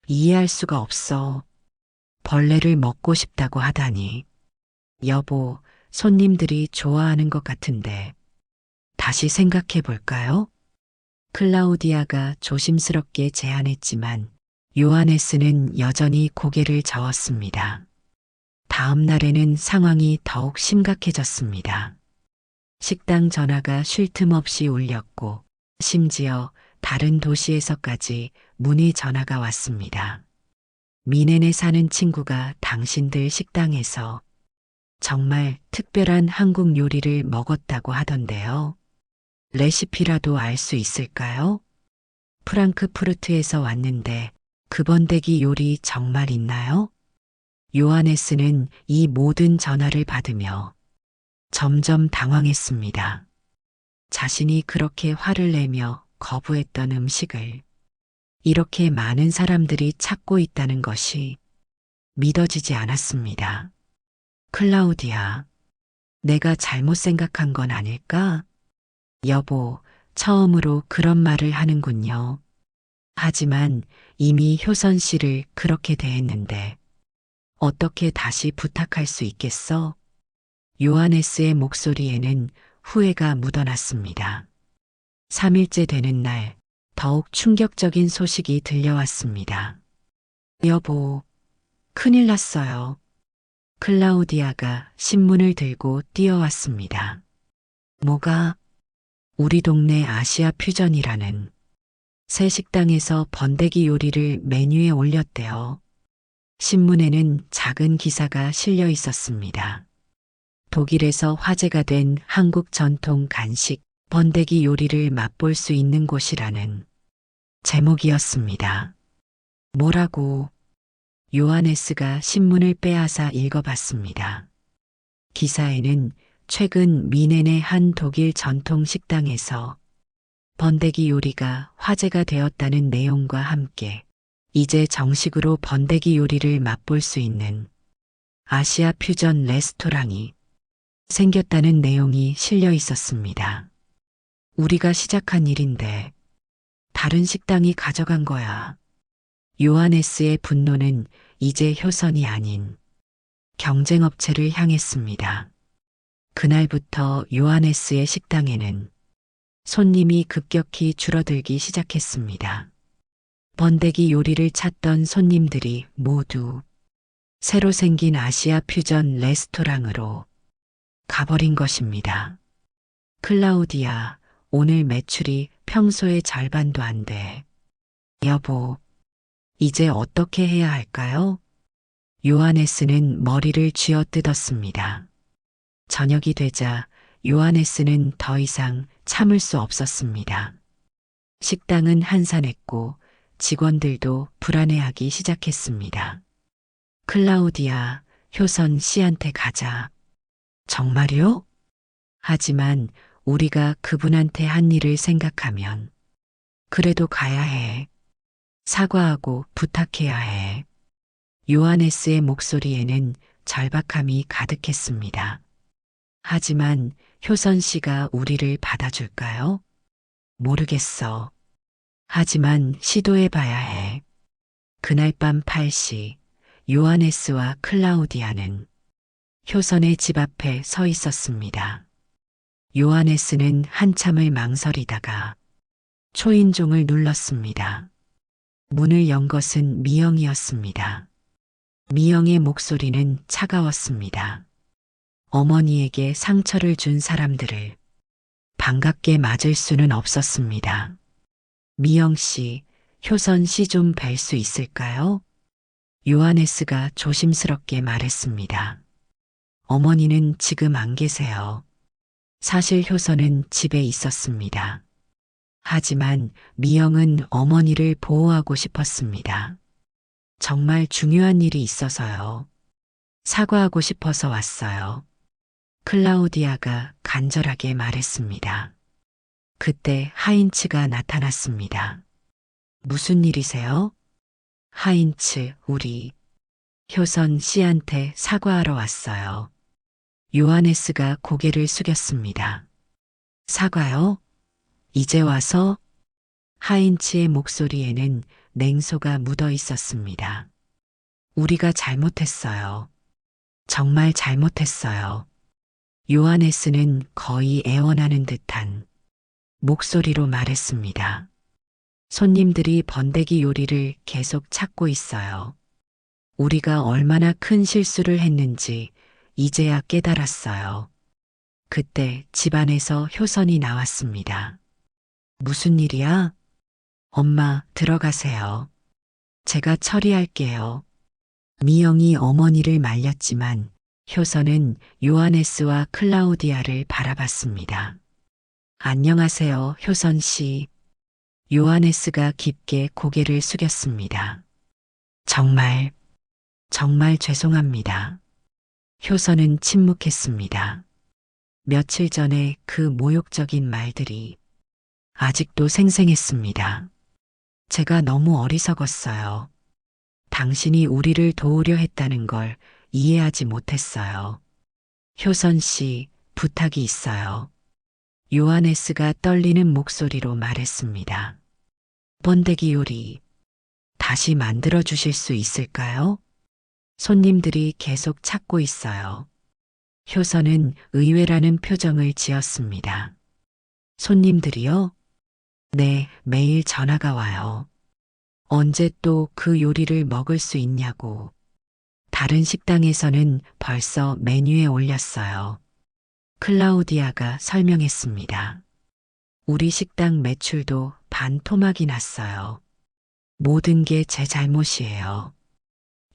S1: 이해할 수가 없어. 벌레를 먹고 싶다고 하다니. 여보, 손님들이 좋아하는 것 같은데 다시 생각해 볼까요? 클라우디아가 조심스럽게 제안했지만 요하네스는 여전히 고개를 저었습니다. 다음 날에는 상황이 더욱 심각해졌습니다. 식당 전화가 쉴 틈 없이 울렸고 심지어 다른 도시에서까지 문의 전화가 왔습니다. 미넨에 사는 친구가 당신들 식당에서 정말 특별한 한국 요리를 먹었다고 하던데요. 레시피라도 알 수 있을까요? 프랑크푸르트에서 왔는데 그 번데기 요리 정말 있나요? 요하네스는 이 모든 전화를 받으며 점점 당황했습니다. 자신이 그렇게 화를 내며 거부했던 음식을 이렇게 많은 사람들이 찾고 있다는 것이 믿어지지 않았습니다. 클라우디아, 내가 잘못 생각한 건 아닐까? 여보, 처음으로 그런 말을 하는군요. 하지만 이미 효선 씨를 그렇게 대했는데 어떻게 다시 부탁할 수 있겠어? 요하네스의 목소리에는 후회가 묻어났습니다. 3일째 되는 날, 더욱 충격적인 소식이 들려왔습니다. 여보, 큰일 났어요. 클라우디아가 신문을 들고 뛰어왔습니다. 뭐가? 우리 동네 아시아 퓨전이라는 새 식당에서 번데기 요리를 메뉴에 올렸대요. 신문에는 작은 기사가 실려 있었습니다. 독일에서 화제가 된 한국 전통 간식 번데기 요리를 맛볼 수 있는 곳이라는 제목이었습니다. 뭐라고? 요하네스가 신문을 빼앗아 읽어봤습니다. 기사에는 최근 미넨의 한 독일 전통 식당에서 번데기 요리가 화제가 되었다는 내용과 함께 이제 정식으로 번데기 요리를 맛볼 수 있는 아시아 퓨전 레스토랑이 생겼다는 내용이 실려 있었습니다. 우리가 시작한 일인데 다른 식당이 가져간 거야. 요하네스의 분노는 이제 효선이 아닌 경쟁업체를 향했습니다. 그날부터 요하네스의 식당에는 손님이 급격히 줄어들기 시작했습니다. 번데기 요리를 찾던 손님들이 모두 새로 생긴 아시아 퓨전 레스토랑으로 가버린 것입니다. 클라우디아, 오늘 매출이 평소의 절반도 안 돼. 여보, 이제 어떻게 해야 할까요? 요하네스는 머리를 쥐어뜯었습니다. 저녁이 되자 요하네스는 더 이상 참을 수 없었습니다. 식당은 한산했고 직원들도 불안해하기 시작했습니다. 클라우디아, 효선 씨한테 가자. 정말요? 하지만 우리가 그분한테 한 일을 생각하면 그래도 가야 해. 사과하고 부탁해야 해. 요하네스의 목소리에는 절박함이 가득했습니다. 하지만 효선 씨가 우리를 받아줄까요? 모르겠어. 하지만 시도해 봐야 해. 그날 밤 8시, 요하네스와 클라우디아는 효선의 집 앞에 서 있었습니다. 요하네스는 한참을 망설이다가 초인종을 눌렀습니다. 문을 연 것은 미영이었습니다. 미영의 목소리는 차가웠습니다. 어머니에게 상처를 준 사람들을 반갑게 맞을 수는 없었습니다. 미영 씨, 효선 씨 좀 뵐 수 있을까요? 요하네스가 조심스럽게 말했습니다. 어머니는 지금 안 계세요. 사실 효선은 집에 있었습니다. 하지만 미영은 어머니를 보호하고 싶었습니다. 정말 중요한 일이 있어서요. 사과하고 싶어서 왔어요. 클라우디아가 간절하게 말했습니다. 그때 하인츠가 나타났습니다. 무슨 일이세요? 하인츠, 우리 효선 씨한테 사과하러 왔어요. 요하네스가 고개를 숙였습니다. 사과요? 이제 와서? 하인츠의 목소리에는 냉소가 묻어 있었습니다. 우리가 잘못했어요. 정말 잘못했어요. 요하네스는 거의 애원하는 듯한 목소리로 말했습니다. 손님들이 번데기 요리를 계속 찾고 있어요. 우리가 얼마나 큰 실수를 했는지 이제야 깨달았어요. 그때 집안에서 효선이 나왔습니다. 무슨 일이야? 엄마, 들어가세요. 제가 처리할게요. 미영이 어머니를 말렸지만 효선은 요하네스와 클라우디아를 바라봤습니다. 안녕하세요, 효선 씨. 요하네스가 깊게 고개를 숙였습니다. 정말 죄송합니다. 효선은 침묵했습니다. 며칠 전에 그 모욕적인 말들이 아직도 생생했습니다. 제가 너무 어리석었어요. 당신이 우리를 도우려 했다는 걸 이해하지 못했어요. 효선 씨, 부탁이 있어요. 요하네스가 떨리는 목소리로 말했습니다. 번데기 요리 다시 만들어 주실 수 있을까요? 손님들이 계속 찾고 있어요. 효선은 의외라는 표정을 지었습니다. 손님들이요? 네, 매일 전화가 와요. 언제 또 그 요리를 먹을 수 있냐고. 다른 식당에서는 벌써 메뉴에 올렸어요. 클라우디아가 설명했습니다. 우리 식당 매출도 반토막이 났어요. 모든 게 제 잘못이에요.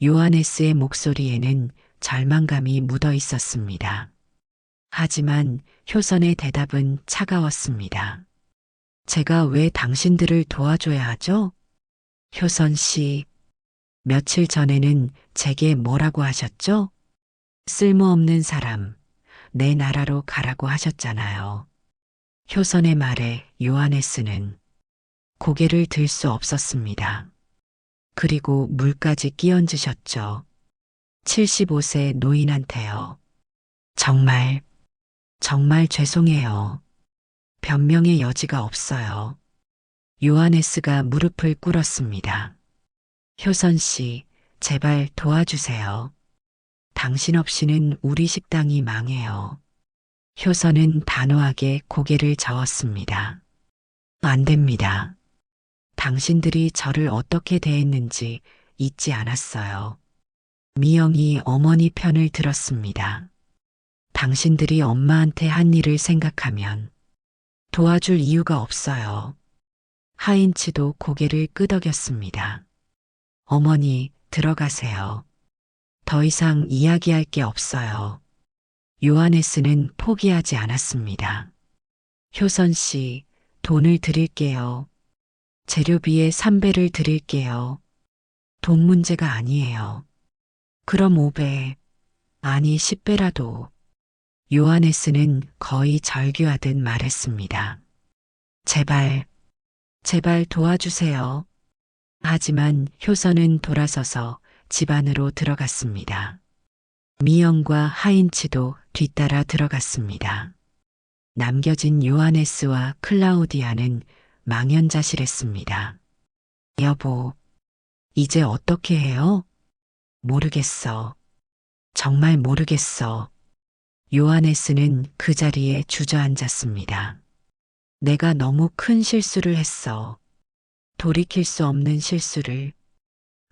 S1: 요하네스의 목소리에는 절망감이 묻어 있었습니다. 하지만 효선의 대답은 차가웠습니다. 제가 왜 당신들을 도와줘야 하죠? 효선 씨, 며칠 전에는 제게 뭐라고 하셨죠? 쓸모없는 사람, 내 나라로 가라고 하셨잖아요. 효선의 말에 요하네스는 고개를 들 수 없었습니다. 그리고 물까지 끼얹으셨죠. 75세 노인한테요. 정말 죄송해요. 변명의 여지가 없어요. 요하네스가 무릎을 꿇었습니다. 효선 씨, 제발 도와주세요. 당신 없이는 우리 식당이 망해요. 효선은 단호하게 고개를 저었습니다. 안 됩니다. 당신들이 저를 어떻게 대했는지 잊지 않았어요. 미영이 어머니 편을 들었습니다. 당신들이 엄마한테 한 일을 생각하면 도와줄 이유가 없어요. 하인츠도 고개를 끄덕였습니다. 어머니, 들어가세요. 더 이상 이야기할 게 없어요. 요하네스는 포기하지 않았습니다. 효선 씨, 돈을 드릴게요. 재료비의 3배를 드릴게요. 돈 문제가 아니에요. 그럼 5배, 아니 10배라도. 요하네스는 거의 절규하듯 말했습니다. 제발, 제발 도와주세요. 하지만 효선은 돌아서서 집 안으로 들어갔습니다. 미영과 하인치도 뒤따라 들어갔습니다. 남겨진 요하네스와 클라우디아는 망연자실했습니다. 여보, 이제 어떻게 해요? 모르겠어. 정말 모르겠어. 요하네스는 그 자리에 주저앉았습니다. 내가 너무 큰 실수를 했어. 돌이킬 수 없는 실수를.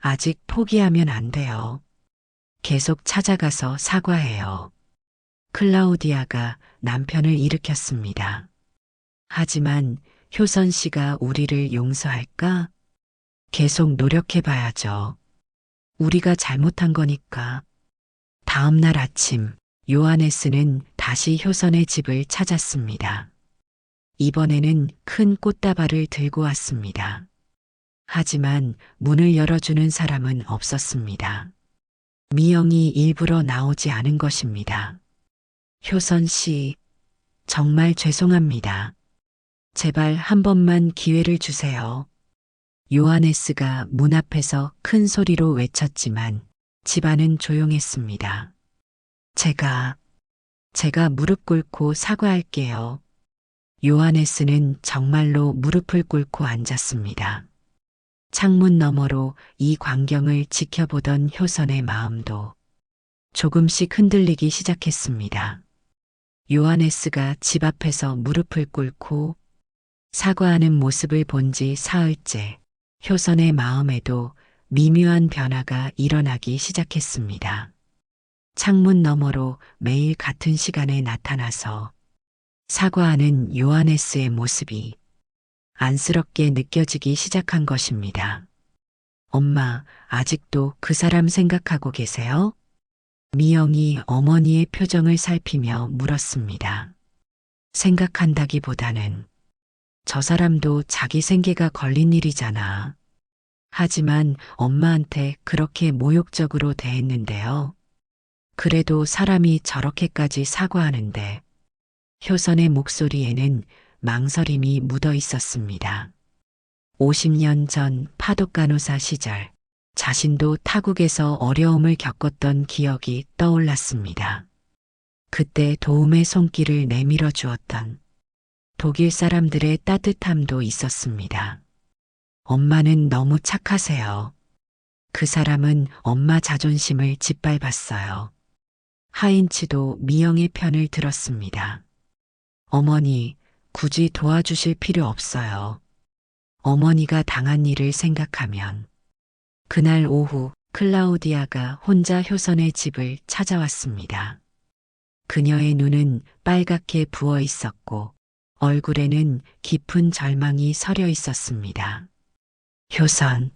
S1: 아직 포기하면 안 돼요. 계속 찾아가서 사과해요. 클라우디아가 남편을 일으켰습니다. 하지만 효선 씨가 우리를 용서할까? 계속 노력해봐야죠. 우리가 잘못한 거니까. 다음 날 아침, 요하네스는 다시 효선의 집을 찾았습니다. 이번에는 큰 꽃다발을 들고 왔습니다. 하지만 문을 열어주는 사람은 없었습니다. 미영이 일부러 나오지 않은 것입니다. 효선 씨, 정말 죄송합니다. 제발 한 번만 기회를 주세요. 요하네스가 문 앞에서 큰 소리로 외쳤지만 집안은 조용했습니다. 제가 무릎 꿇고 사과할게요. 요하네스는 정말로 무릎을 꿇고 앉았습니다. 창문 너머로 이 광경을 지켜보던 효선의 마음도 조금씩 흔들리기 시작했습니다. 요하네스가 집 앞에서 무릎을 꿇고 사과하는 모습을 본 지 사흘째, 효선의 마음에도 미묘한 변화가 일어나기 시작했습니다. 창문 너머로 매일 같은 시간에 나타나서 사과하는 요하네스의 모습이 안쓰럽게 느껴지기 시작한 것입니다. 엄마, 아직도 그 사람 생각하고 계세요? 미영이 어머니의 표정을 살피며 물었습니다. 생각한다기보다는 저 사람도 자기 생계가 걸린 일이잖아. 하지만 엄마한테 그렇게 모욕적으로 대했는데요. 그래도 사람이 저렇게까지 사과하는데 효선의 목소리에는 망설임이 묻어 있었습니다. 50년 전 파독간호사 시절 자신도 타국에서 어려움을 겪었던 기억이 떠올랐습니다. 그때 도움의 손길을 내밀어 주었던 독일 사람들의 따뜻함도 있었습니다. 엄마는 너무 착하세요. 그 사람은 엄마 자존심을 짓밟았어요. 하인치도 미영의 편을 들었습니다. 어머니, 굳이 도와주실 필요 없어요. 어머니가 당한 일을 생각하면. 그날 오후 클라우디아가 혼자 효선의 집을 찾아왔습니다. 그녀의 눈은 빨갛게 부어 있었고 얼굴에는 깊은 절망이 서려 있었습니다. 효선,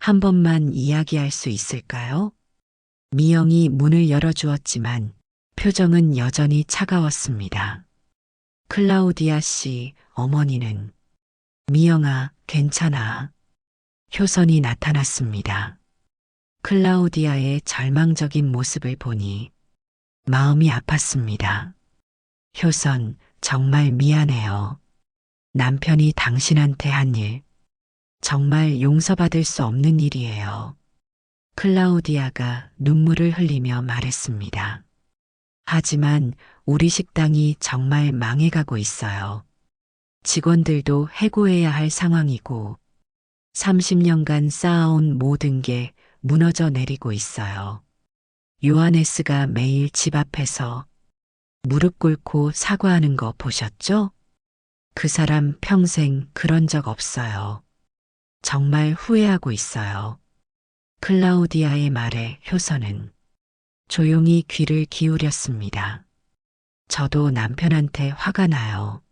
S1: 한 번만 이야기할 수 있을까요? 미영이 문을 열어주었지만 표정은 여전히 차가웠습니다. 클라우디아 씨, 어머니는 미영아, 괜찮아. 효선이 나타났습니다. 클라우디아의 절망적인 모습을 보니 마음이 아팠습니다. 효선, 정말 미안해요. 남편이 당신한테 한 일, 정말 용서받을 수 없는 일이에요. 클라우디아가 눈물을 흘리며 말했습니다. 하지만 우리 식당이 정말 망해가고 있어요. 직원들도 해고해야 할 상황이고 30년간 쌓아온 모든 게 무너져 내리고 있어요. 요하네스가 매일 집 앞에서 무릎 꿇고 사과하는 거 보셨죠? 그 사람 평생 그런 적 없어요. 정말 후회하고 있어요. 클라우디아의 말에 효선은 조용히 귀를 기울였습니다. 저도 남편한테 화가 나요.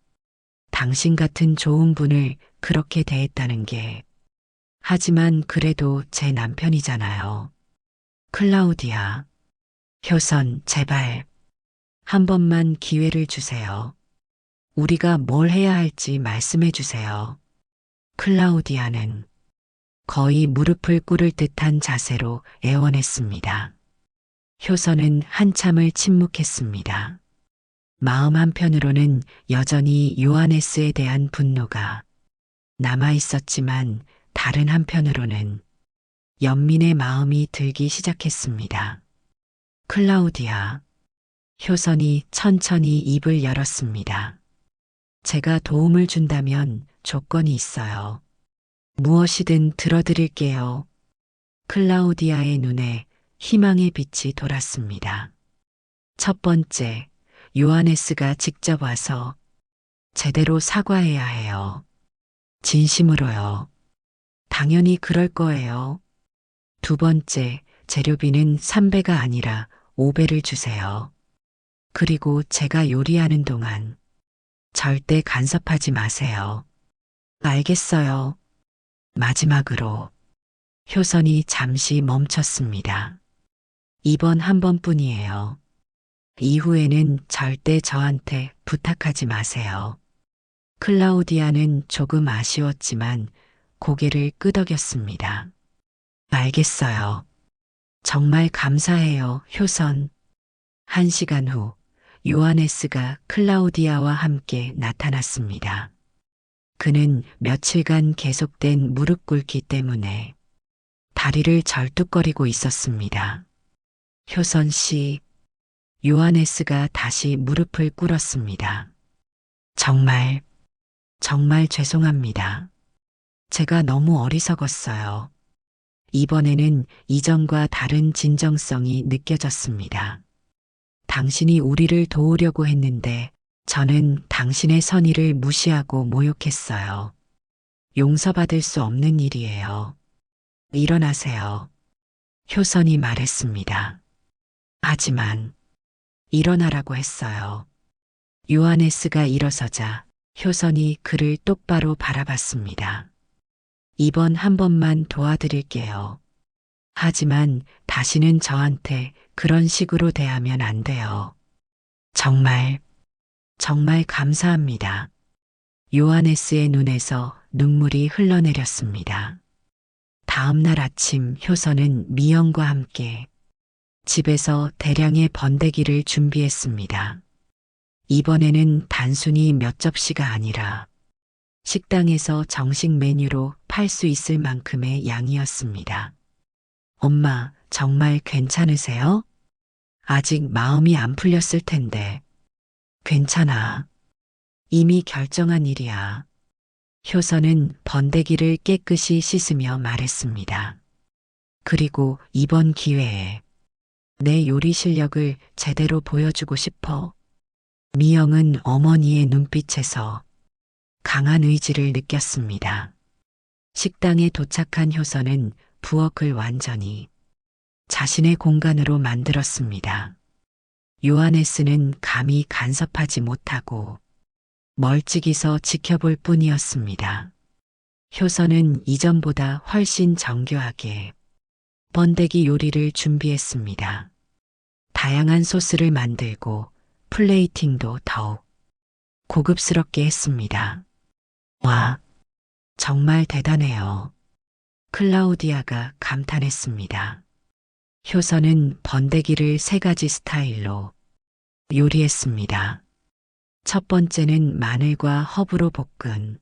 S1: 당신 같은 좋은 분을 그렇게 대했다는 게. 하지만 그래도 제 남편이잖아요. 클라우디아, 효선, 제발 한 번만 기회를 주세요. 우리가 뭘 해야 할지 말씀해 주세요. 클라우디아는 거의 무릎을 꿇을 듯한 자세로 애원했습니다. 효선은 한참을 침묵했습니다. 마음 한편으로는 여전히 요하네스에 대한 분노가 남아 있었지만 다른 한편으로는 연민의 마음이 들기 시작했습니다. 클라우디아. 효선이 천천히 입을 열었습니다. 제가 도움을 준다면 조건이 있어요. 무엇이든 들어드릴게요. 클라우디아의 눈에 희망의 빛이 돌았습니다. 첫 번째, 요하네스가 직접 와서 제대로 사과해야 해요. 진심으로요. 당연히 그럴 거예요. 두 번째, 재료비는 3배가 아니라 5배를 주세요. 그리고 제가 요리하는 동안 절대 간섭하지 마세요. 알겠어요. 마지막으로 효선이 잠시 멈췄습니다. 이번 한 번뿐이에요. 이후에는 절대 저한테 부탁하지 마세요. 클라우디아는 조금 아쉬웠지만 고개를 끄덕였습니다. 알겠어요. 정말 감사해요, 효선. 1시간 후 요하네스가 클라우디아와 함께 나타났습니다. 그는 며칠간 계속된 무릎 꿇기 때문에 다리를 절뚝거리고 있었습니다. 효선 씨, 요하네스가 다시 무릎을 꿇었습니다. 정말 죄송합니다. 제가 너무 어리석었어요. 이번에는 이전과 다른 진정성이 느껴졌습니다. 당신이 우리를 도우려고 했는데 저는 당신의 선의를 무시하고 모욕했어요. 용서받을 수 없는 일이에요. 일어나세요. 효선이 말했습니다. 하지만 일어나라고 했어요. 요하네스가 일어서자 효선이 그를 똑바로 바라봤습니다. 이번 한 번만 도와드릴게요. 하지만 다시는 저한테 그런 식으로 대하면 안 돼요. 정말 감사합니다. 요하네스의 눈에서 눈물이 흘러내렸습니다. 다음 날 아침 효선은 미영과 함께 집에서 대량의 번데기를 준비했습니다. 이번에는 단순히 몇 접시가 아니라 식당에서 정식 메뉴로 팔 수 있을 만큼의 양이었습니다. 엄마, 정말 괜찮으세요? 아직 마음이 안 풀렸을 텐데. 괜찮아. 이미 결정한 일이야. 효선은 번데기를 깨끗이 씻으며 말했습니다. 그리고 이번 기회에 내 요리 실력을 제대로 보여주고 싶어. 미영은 어머니의 눈빛에서 강한 의지를 느꼈습니다. 식당에 도착한 효선은 부엌을 완전히 자신의 공간으로 만들었습니다. 요하네스는 감히 간섭하지 못하고 멀찍이서 지켜볼 뿐이었습니다. 효선은 이전보다 훨씬 정교하게 번데기 요리를 준비했습니다. 다양한 소스를 만들고 플레이팅도 더욱 고급스럽게 했습니다. 와, 정말 대단해요. 클라우디아가 감탄했습니다. 효선은 번데기를 3가지 스타일로 요리했습니다. 첫 번째는 마늘과 허브로 볶은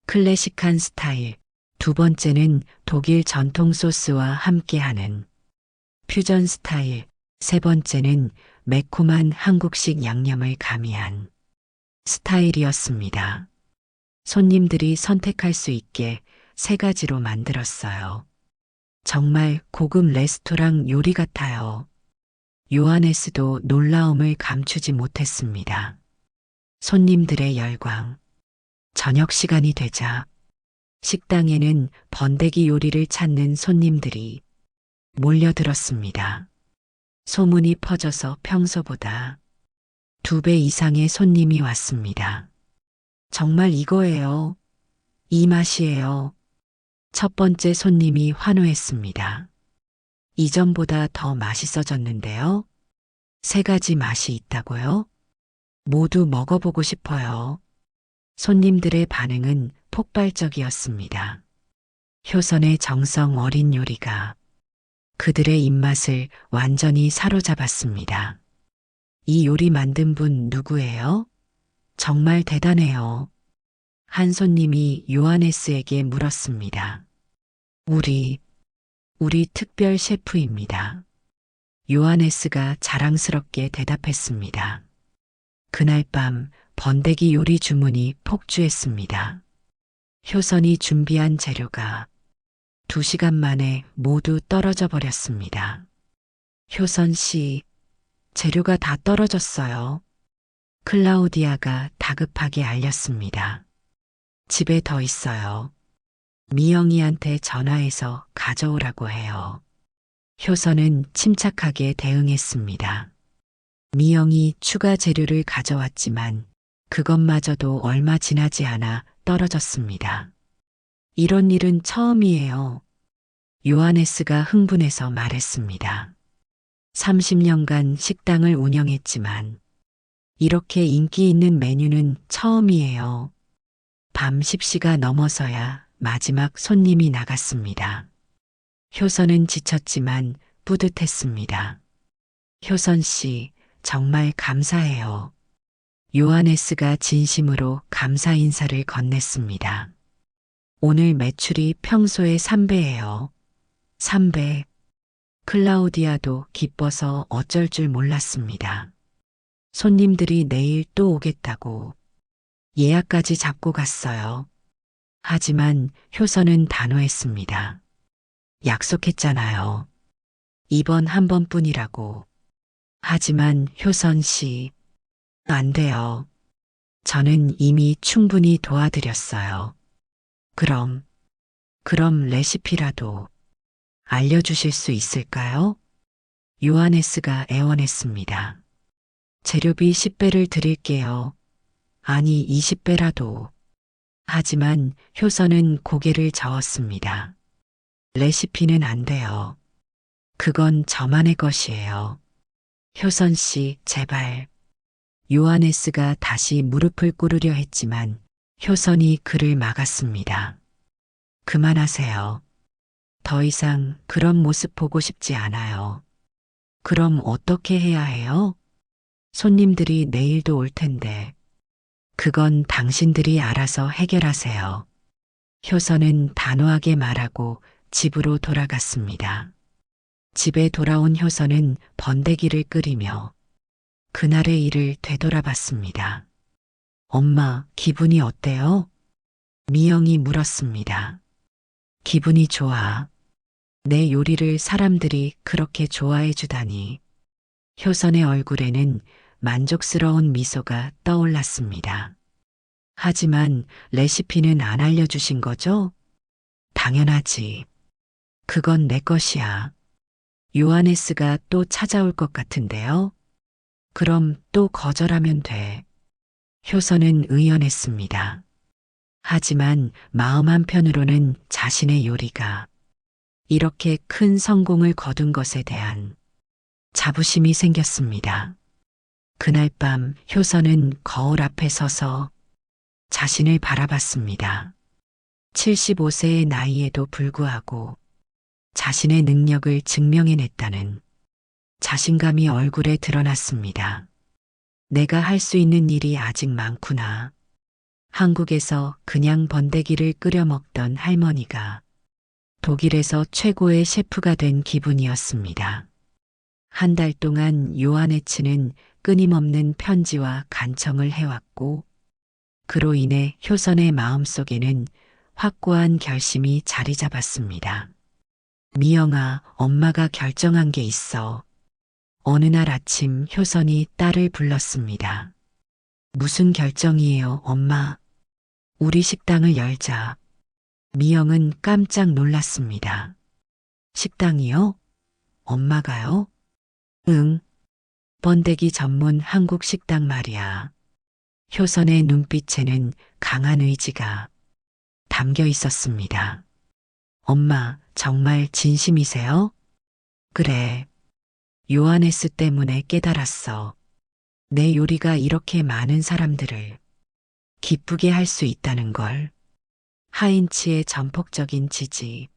S1: 클래식한 스타일, 두 번째는 독일 전통 소스와 함께하는 퓨전 스타일, 세 번째는 매콤한 한국식 양념을 가미한 스타일이었습니다. 손님들이 선택할 수 있게 3가지로 만들었어요. 정말 고급 레스토랑 요리 같아요. 요하네스도 놀라움을 감추지 못했습니다. 손님들의 열광. 저녁 시간이 되자 식당에는 번데기 요리를 찾는 손님들이 몰려들었습니다. 소문이 퍼져서 평소보다 2배 이상의 손님이 왔습니다. 정말 이거예요. 이 맛이에요. 첫 번째 손님이 환호했습니다. 이전보다 더 맛있어졌는데요. 3가지 맛이 있다고요? 모두 먹어보고 싶어요. 손님들의 반응은 폭발적이었습니다. 효선의 정성 어린 요리가 그들의 입맛을 완전히 사로잡았습니다. 이 요리 만든 분 누구예요? 정말 대단해요. 한 손님이 요하네스에게 물었습니다. 우리 특별 셰프입니다. 요하네스가 자랑스럽게 대답했습니다. 그날 밤 번데기 요리 주문이 폭주했습니다. 효선이 준비한 재료가 2시간 만에 모두 떨어져 버렸습니다. 효선 씨, 재료가 다 떨어졌어요. 클라우디아가 다급하게 알렸습니다. 집에 더 있어요. 미영이한테 전화해서 가져오라고 해요. 효선은 침착하게 대응했습니다. 미영이 추가 재료를 가져왔지만 그것마저도 얼마 지나지 않아 떨어졌습니다. 이런 일은 처음이에요. 요하네스가 흥분해서 말했습니다. 30년간 식당을 운영했지만 이렇게 인기 있는 메뉴는 처음이에요. 밤 10시가 넘어서야 마지막 손님이 나갔습니다. 효선은 지쳤지만 뿌듯했습니다. 효선 씨, 정말 감사해요. 요하네스가 진심으로 감사 인사를 건넸습니다. 오늘 매출이 평소의 3배예요. 3배. 클라우디아도 기뻐서 어쩔 줄 몰랐습니다. 손님들이 내일 또 오겠다고 예약까지 잡고 갔어요. 하지만 효선은 단호했습니다. 약속했잖아요. 이번 한 번뿐이라고. 하지만 효선 씨, 안 돼요. 저는 이미 충분히 도와드렸어요. 그럼 레시피라도 알려주실 수 있을까요? 요하네스가 애원했습니다. 재료비 10배를 드릴게요. 아니 20배라도. 하지만 효선은 고개를 저었습니다. 레시피는 안 돼요. 그건 저만의 것이에요. 효선 씨, 제발. 요하네스가 다시 무릎을 꿇으려 했지만 효선이 그를 막았습니다. 그만하세요. 더 이상 그런 모습 보고 싶지 않아요. 그럼 어떻게 해야 해요? 손님들이 내일도 올 텐데. 그건 당신들이 알아서 해결하세요. 효선은 단호하게 말하고 집으로 돌아갔습니다. 집에 돌아온 효선은 번데기를 끓이며 그날의 일을 되돌아봤습니다. 엄마, 기분이 어때요? 미영이 물었습니다. 기분이 좋아. 내 요리를 사람들이 그렇게 좋아해 주다니. 효선의 얼굴에는 만족스러운 미소가 떠올랐습니다. 하지만 레시피는 안 알려주신 거죠? 당연하지. 그건 내 것이야. 요하네스가 또 찾아올 것 같은데요? 그럼 또 거절하면 돼. 효선은 의연했습니다. 하지만 마음 한편으로는 자신의 요리가 이렇게 큰 성공을 거둔 것에 대한 자부심이 생겼습니다. 그날 밤 효선은 거울 앞에 서서 자신을 바라봤습니다. 75세의 나이에도 불구하고 자신의 능력을 증명해냈다는 자신감이 얼굴에 드러났습니다. 내가 할 수 있는 일이 아직 많구나. 한국에서 그냥 번데기를 끓여 먹던 할머니가 독일에서 최고의 셰프가 된 기분이었습니다. 한 달 동안 요하네츠는 끊임없는 편지와 간청을 해왔고 그로 인해 효선의 마음속에는 확고한 결심이 자리 잡았습니다. 미영아, 엄마가 결정한 게 있어. 어느 날 아침 효선이 딸을 불렀습니다. 무슨 결정이에요, 엄마? 우리 식당을 열자. 미영은 깜짝 놀랐습니다. 식당이요? 엄마가요? 응. 번데기 전문 한국 식당 말이야. 효선의 눈빛에는 강한 의지가 담겨 있었습니다. 엄마, 정말 진심이세요? 그래. 요하네스 때문에 깨달았어. 내 요리가 이렇게 많은 사람들을 기쁘게 할 수 있다는 걸. 하인츠의 전폭적인 지지.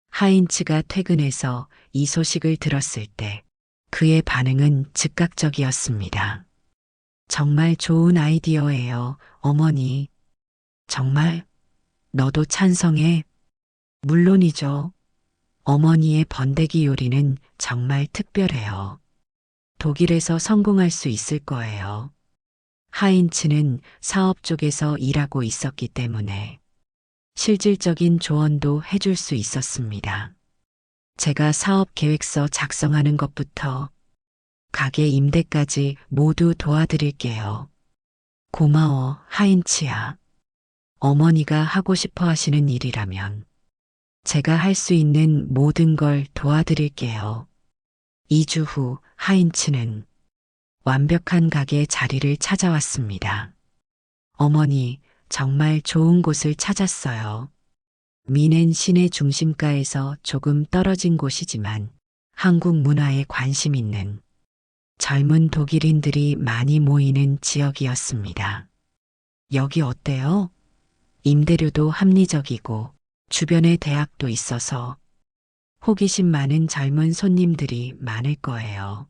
S1: 하인츠가 퇴근해서 이 소식을 들었을 때 그의 반응은 즉각적이었습니다. 정말 좋은 아이디어예요, 어머니. 정말? 너도 찬성해? 물론이죠. 어머니의 번데기 요리는 정말 특별해요. 독일에서 성공할 수 있을 거예요. 하인츠는 사업 쪽에서 일하고 있었기 때문에 실질적인 조언도 해줄 수 있었습니다. 제가 사업 계획서 작성하는 것부터 가게 임대까지 모두 도와드릴게요. 고마워, 하인츠야. 어머니가 하고 싶어 하시는 일이라면 제가 할 수 있는 모든 걸 도와드릴게요. 2주 후 하인츠는 완벽한 가게 자리를 찾아왔습니다. 어머니, 정말 좋은 곳을 찾았어요. 미넨 시내 중심가에서 조금 떨어진 곳이지만 한국 문화에 관심 있는 젊은 독일인들이 많이 모이는 지역이었습니다. 여기 어때요? 임대료도 합리적이고 주변에 대학도 있어서 호기심 많은 젊은 손님들이 많을 거예요.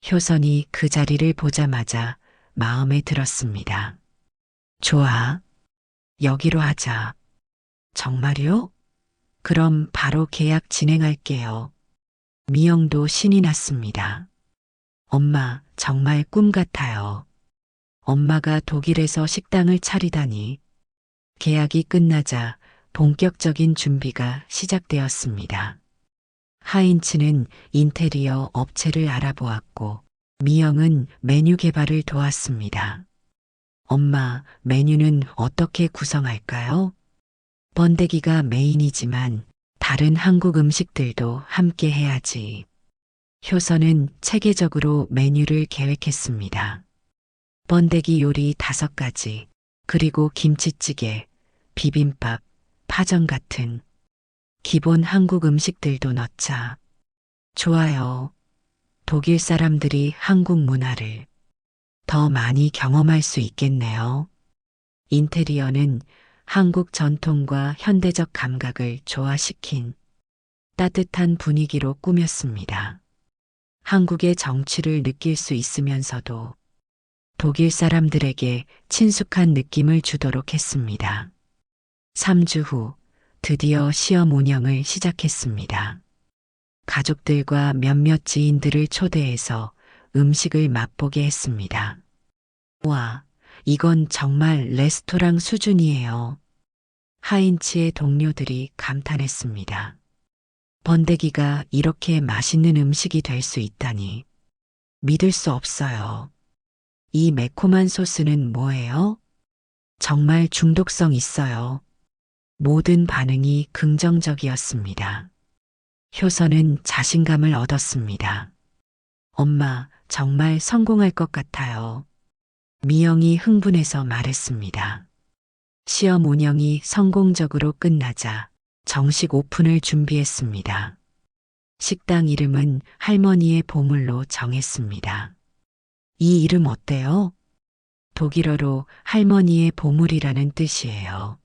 S1: 효선이 그 자리를 보자마자 마음에 들었습니다. 좋아. 여기로 하자. 정말요? 그럼 바로 계약 진행할게요. 미영도 신이 났습니다. 엄마, 정말 꿈 같아요. 엄마가 독일에서 식당을 차리다니. 계약이 끝나자 본격적인 준비가 시작되었습니다. 하인츠는 인테리어 업체를 알아보았고, 미영은 메뉴 개발을 도왔습니다. 엄마, 메뉴는 어떻게 구성할까요? 번데기가 메인이지만 다른 한국 음식들도 함께 해야지. 효선은 체계적으로 메뉴를 계획했습니다. 번데기 요리 5가지, 그리고 김치찌개, 비빔밥, 파전 같은 기본 한국 음식들도 넣자. 좋아요. 독일 사람들이 한국 문화를 더 많이 경험할 수 있겠네요. 인테리어는 한국 전통과 현대적 감각을 조화시킨 따뜻한 분위기로 꾸몄습니다. 한국의 정취를 느낄 수 있으면서도 독일 사람들에게 친숙한 느낌을 주도록 했습니다. 3주 후 드디어 시험 운영을 시작했습니다. 가족들과 몇몇 지인들을 초대해서 음식을 맛보게 했습니다. 와, 이건 정말 레스토랑 수준이에요. 하인츠의 동료들이 감탄했습니다. 번데기가 이렇게 맛있는 음식이 될 수 있다니 믿을 수 없어요. 이 매콤한 소스는 뭐예요? 정말 중독성 있어요. 모든 반응이 긍정적이었습니다. 효선은 자신감을 얻었습니다. 엄마, 정말 성공할 것 같아요. 미영이 흥분해서 말했습니다. 시험 운영이 성공적으로 끝나자 정식 오픈을 준비했습니다. 식당 이름은 할머니의 보물로 정했습니다. 이 이름 어때요? 독일어로 할머니의 보물이라는 뜻이에요.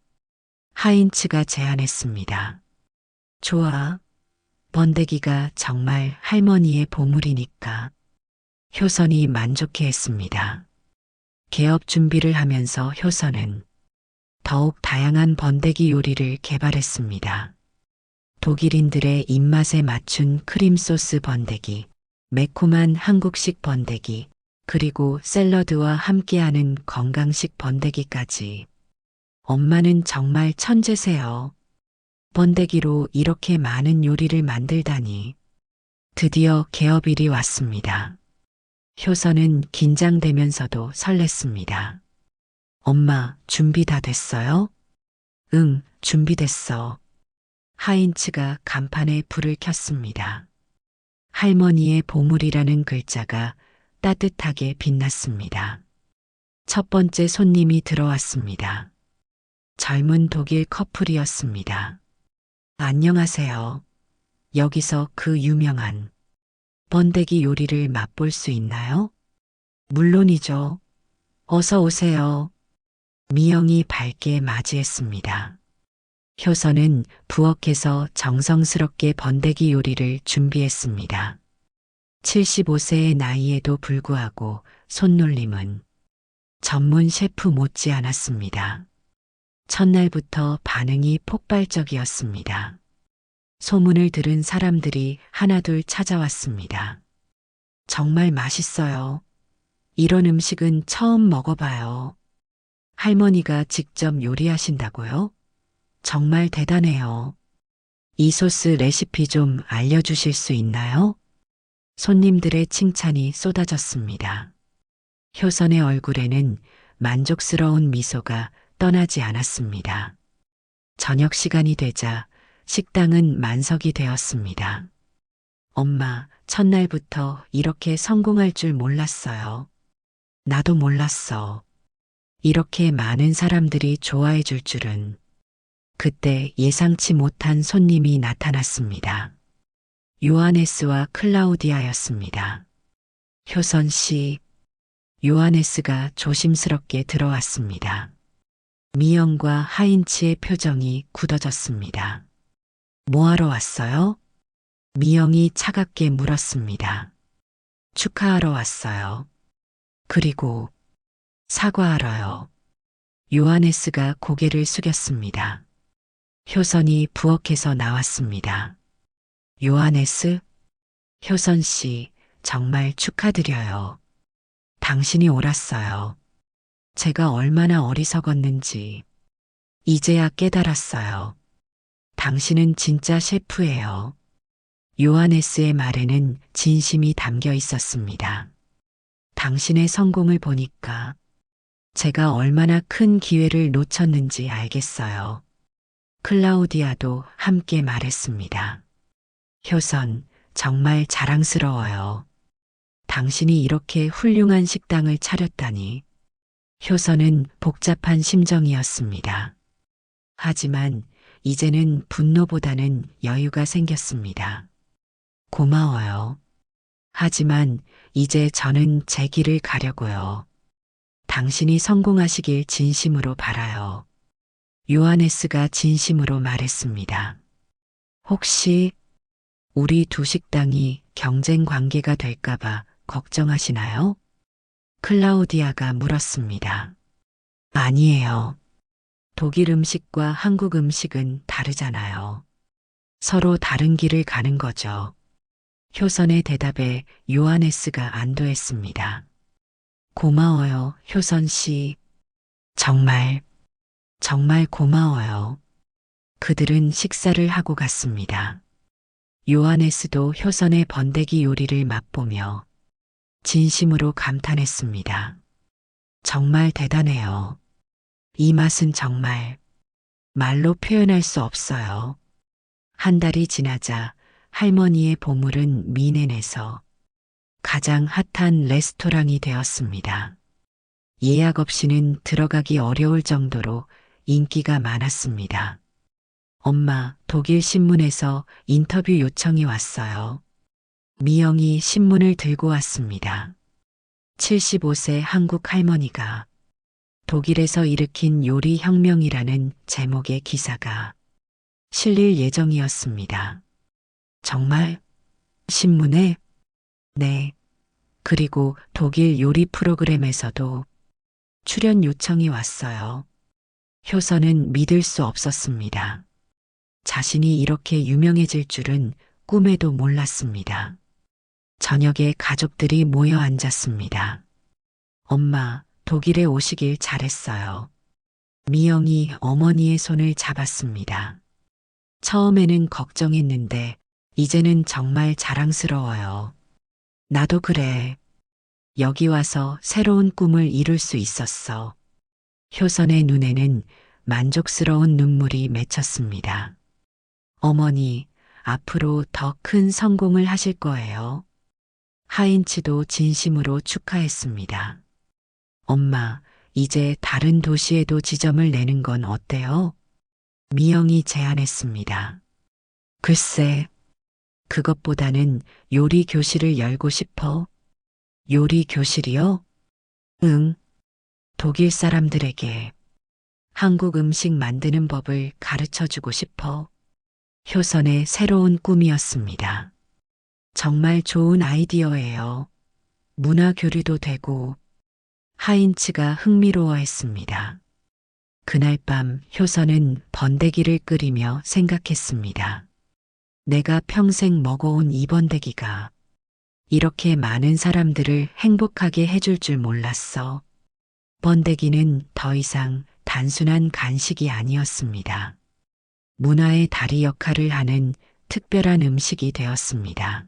S1: 하인츠가 제안했습니다. 좋아. 번데기가 정말 할머니의 보물이니까. 효선이 만족해했습니다. 개업 준비를 하면서 효선은 더욱 다양한 번데기 요리를 개발했습니다. 독일인들의 입맛에 맞춘 크림소스 번데기, 매콤한 한국식 번데기, 그리고 샐러드와 함께하는 건강식 번데기까지. 엄마는 정말 천재세요. 번데기로 이렇게 많은 요리를 만들다니. 드디어 개업일이 왔습니다. 효선은 긴장되면서도 설렜습니다. 엄마, 준비 다 됐어요? 응, 준비됐어. 하인츠가 간판에 불을 켰습니다. 할머니의 보물이라는 글자가 따뜻하게 빛났습니다. 첫 번째 손님이 들어왔습니다. 젊은 독일 커플이었습니다. 안녕하세요. 여기서 그 유명한 번데기 요리를 맛볼 수 있나요? 물론이죠. 어서 오세요. 미영이 밝게 맞이했습니다. 효선은 부엌에서 정성스럽게 번데기 요리를 준비했습니다. 75세의 나이에도 불구하고 손놀림은 전문 셰프 못지 않았습니다. 첫날부터 반응이 폭발적이었습니다. 소문을 들은 사람들이 하나둘 찾아왔습니다. 정말 맛있어요. 이런 음식은 처음 먹어봐요. 할머니가 직접 요리하신다고요? 정말 대단해요. 이 소스 레시피 좀 알려주실 수 있나요? 손님들의 칭찬이 쏟아졌습니다. 효선의 얼굴에는 만족스러운 미소가 떠나지 않았습니다. 저녁 시간이 되자 식당은 만석이 되었습니다. 엄마, 첫날부터 이렇게 성공할 줄 몰랐어요. 나도 몰랐어. 이렇게 많은 사람들이 좋아해 줄 줄은. 그때 예상치 못한 손님이 나타났습니다. 요하네스와 클라우디아였습니다. 효선 씨, 요하네스가 조심스럽게 들어왔습니다. 미영과 하인츠의 표정이 굳어졌습니다. 뭐하러 왔어요? 미영이 차갑게 물었습니다. 축하하러 왔어요. 그리고 사과하러요. 요하네스가 고개를 숙였습니다. 효선이 부엌에서 나왔습니다. 요하네스? 효선 씨, 정말 축하드려요. 당신이 옳았어요. 제가 얼마나 어리석었는지 이제야 깨달았어요. 당신은 진짜 셰프예요. 요하네스의 말에는 진심이 담겨 있었습니다. 당신의 성공을 보니까 제가 얼마나 큰 기회를 놓쳤는지 알겠어요. 클라우디아도 함께 말했습니다. 효선, 정말 자랑스러워요. 당신이 이렇게 훌륭한 식당을 차렸다니. 효선은 복잡한 심정이었습니다. 하지만 이제는 분노보다는 여유가 생겼습니다. 고마워요. 하지만 이제 저는 제 길을 가려고요. 당신이 성공하시길 진심으로 바라요. 요하네스가 진심으로 말했습니다. 혹시 우리 두 식당이 경쟁 관계가 될까봐 걱정하시나요? 클라우디아가 물었습니다. 아니에요. 독일 음식과 한국 음식은 다르잖아요. 서로 다른 길을 가는 거죠. 효선의 대답에 요하네스가 안도했습니다. 고마워요, 효선 씨. 정말 고마워요. 그들은 식사를 하고 갔습니다. 요하네스도 효선의 번데기 요리를 맛보며 진심으로 감탄했습니다. 정말 대단해요. 이 맛은 정말 말로 표현할 수 없어요. 한 달이 지나자 할머니의 보물은 미넨에서 가장 핫한 레스토랑이 되었습니다. 예약 없이는 들어가기 어려울 정도로 인기가 많았습니다. 엄마, 독일 신문에서 인터뷰 요청이 왔어요. 미영이 신문을 들고 왔습니다. 75세 한국 할머니가 독일에서 일으킨 요리 혁명이라는 제목의 기사가 실릴 예정이었습니다. 정말? 신문에? 네. 그리고 독일 요리 프로그램에서도 출연 요청이 왔어요. 효선은 믿을 수 없었습니다. 자신이 이렇게 유명해질 줄은 꿈에도 몰랐습니다. 저녁에 가족들이 모여 앉았습니다. 엄마, 독일에 오시길 잘했어요. 미영이 어머니의 손을 잡았습니다. 처음에는 걱정했는데 이제는 정말 자랑스러워요. 나도 그래. 여기 와서 새로운 꿈을 이룰 수 있었어. 효선의 눈에는 만족스러운 눈물이 맺혔습니다. 어머니, 앞으로 더 큰 성공을 하실 거예요. 하인츠도 진심으로 축하했습니다. 엄마, 이제 다른 도시에도 지점을 내는 건 어때요? 미영이 제안했습니다. 글쎄, 그것보다는 요리 교실을 열고 싶어. 요리 교실이요? 응. 독일 사람들에게 한국 음식 만드는 법을 가르쳐 주고 싶어. 효선의 새로운 꿈이었습니다. 정말 좋은 아이디어예요. 문화 교류도 되고. 하인츠가 흥미로워했습니다. 그날 밤 효선은 번데기를 끓이며 생각했습니다. 내가 평생 먹어온 이 번데기가 이렇게 많은 사람들을 행복하게 해줄 줄 몰랐어. 번데기는 더 이상 단순한 간식이 아니었습니다. 문화의 다리 역할을 하는 특별한 음식이 되었습니다.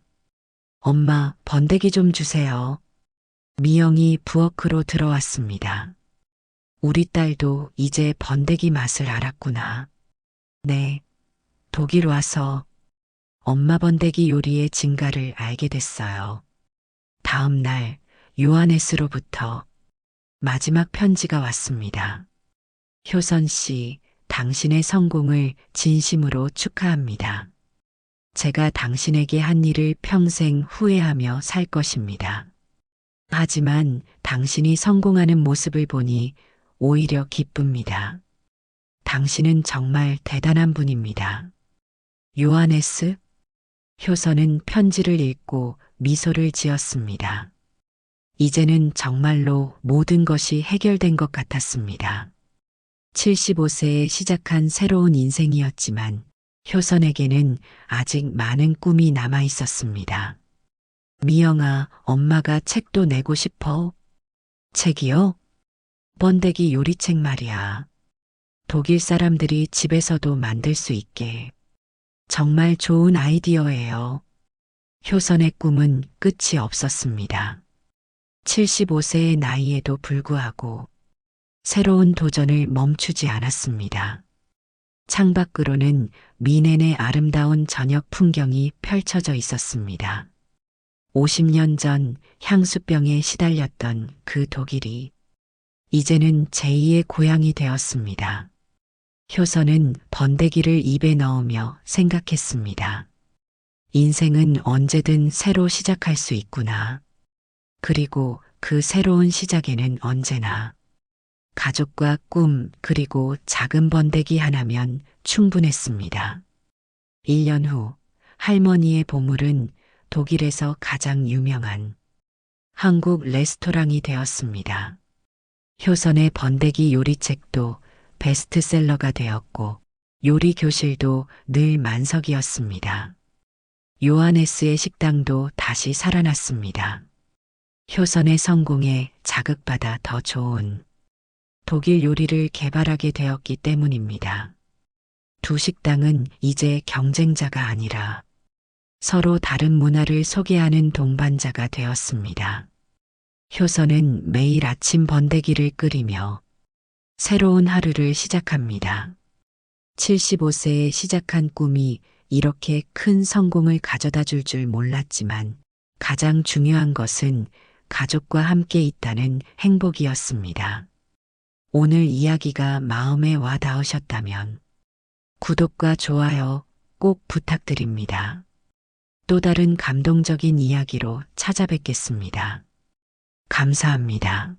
S1: 엄마, 번데기 좀 주세요. 미영이 부엌으로 들어왔습니다. 우리 딸도 이제 번데기 맛을 알았구나. 네, 독일 와서 엄마 번데기 요리의 진가를 알게 됐어요. 다음 날 요하네스로부터 마지막 편지가 왔습니다. 효선 씨, 당신의 성공을 진심으로 축하합니다. 제가 당신에게 한 일을 평생 후회하며 살 것입니다. 하지만 당신이 성공하는 모습을 보니 오히려 기쁩니다. 당신은 정말 대단한 분입니다. 요하네스? 효선은 편지를 읽고 미소를 지었습니다. 이제는 정말로 모든 것이 해결된 것 같았습니다. 75세에 시작한 새로운 인생이었지만 효선에게는 아직 많은 꿈이 남아 있었습니다. 미영아, 엄마가 책도 내고 싶어. 책이요? 번데기 요리책 말이야. 독일 사람들이 집에서도 만들 수 있게. 정말 좋은 아이디어예요. 효선의 꿈은 끝이 없었습니다. 75세의 나이에도 불구하고 새로운 도전을 멈추지 않았습니다. 창밖으로는 미넨의 아름다운 저녁 풍경이 펼쳐져 있었습니다. 50년 전 향수병에 시달렸던 그 독일이 이제는 제2의 고향이 되었습니다. 효선은 번데기를 입에 넣으며 생각했습니다. 인생은 언제든 새로 시작할 수 있구나. 그리고 그 새로운 시작에는 언제나 가족과 꿈 그리고 작은 번데기 하나면 충분했습니다. 1년 후 할머니의 보물은 독일에서 가장 유명한 한국 레스토랑이 되었습니다. 효선의 번데기 요리책도 베스트셀러가 되었고 요리 교실도 늘 만석이었습니다. 요하네스의 식당도 다시 살아났습니다. 효선의 성공에 자극받아 더 좋은 독일 요리를 개발하게 되었기 때문입니다. 두 식당은 이제 경쟁자가 아니라 서로 다른 문화를 소개하는 동반자가 되었습니다. 효선은 매일 아침 번데기를 끓이며 새로운 하루를 시작합니다. 75세에 시작한 꿈이 이렇게 큰 성공을 가져다 줄 줄 몰랐지만 가장 중요한 것은 가족과 함께 있다는 행복이었습니다. 오늘 이야기가 마음에 와 닿으셨다면 구독과 좋아요 꼭 부탁드립니다. 또 다른 감동적인 이야기로 찾아뵙겠습니다. 감사합니다.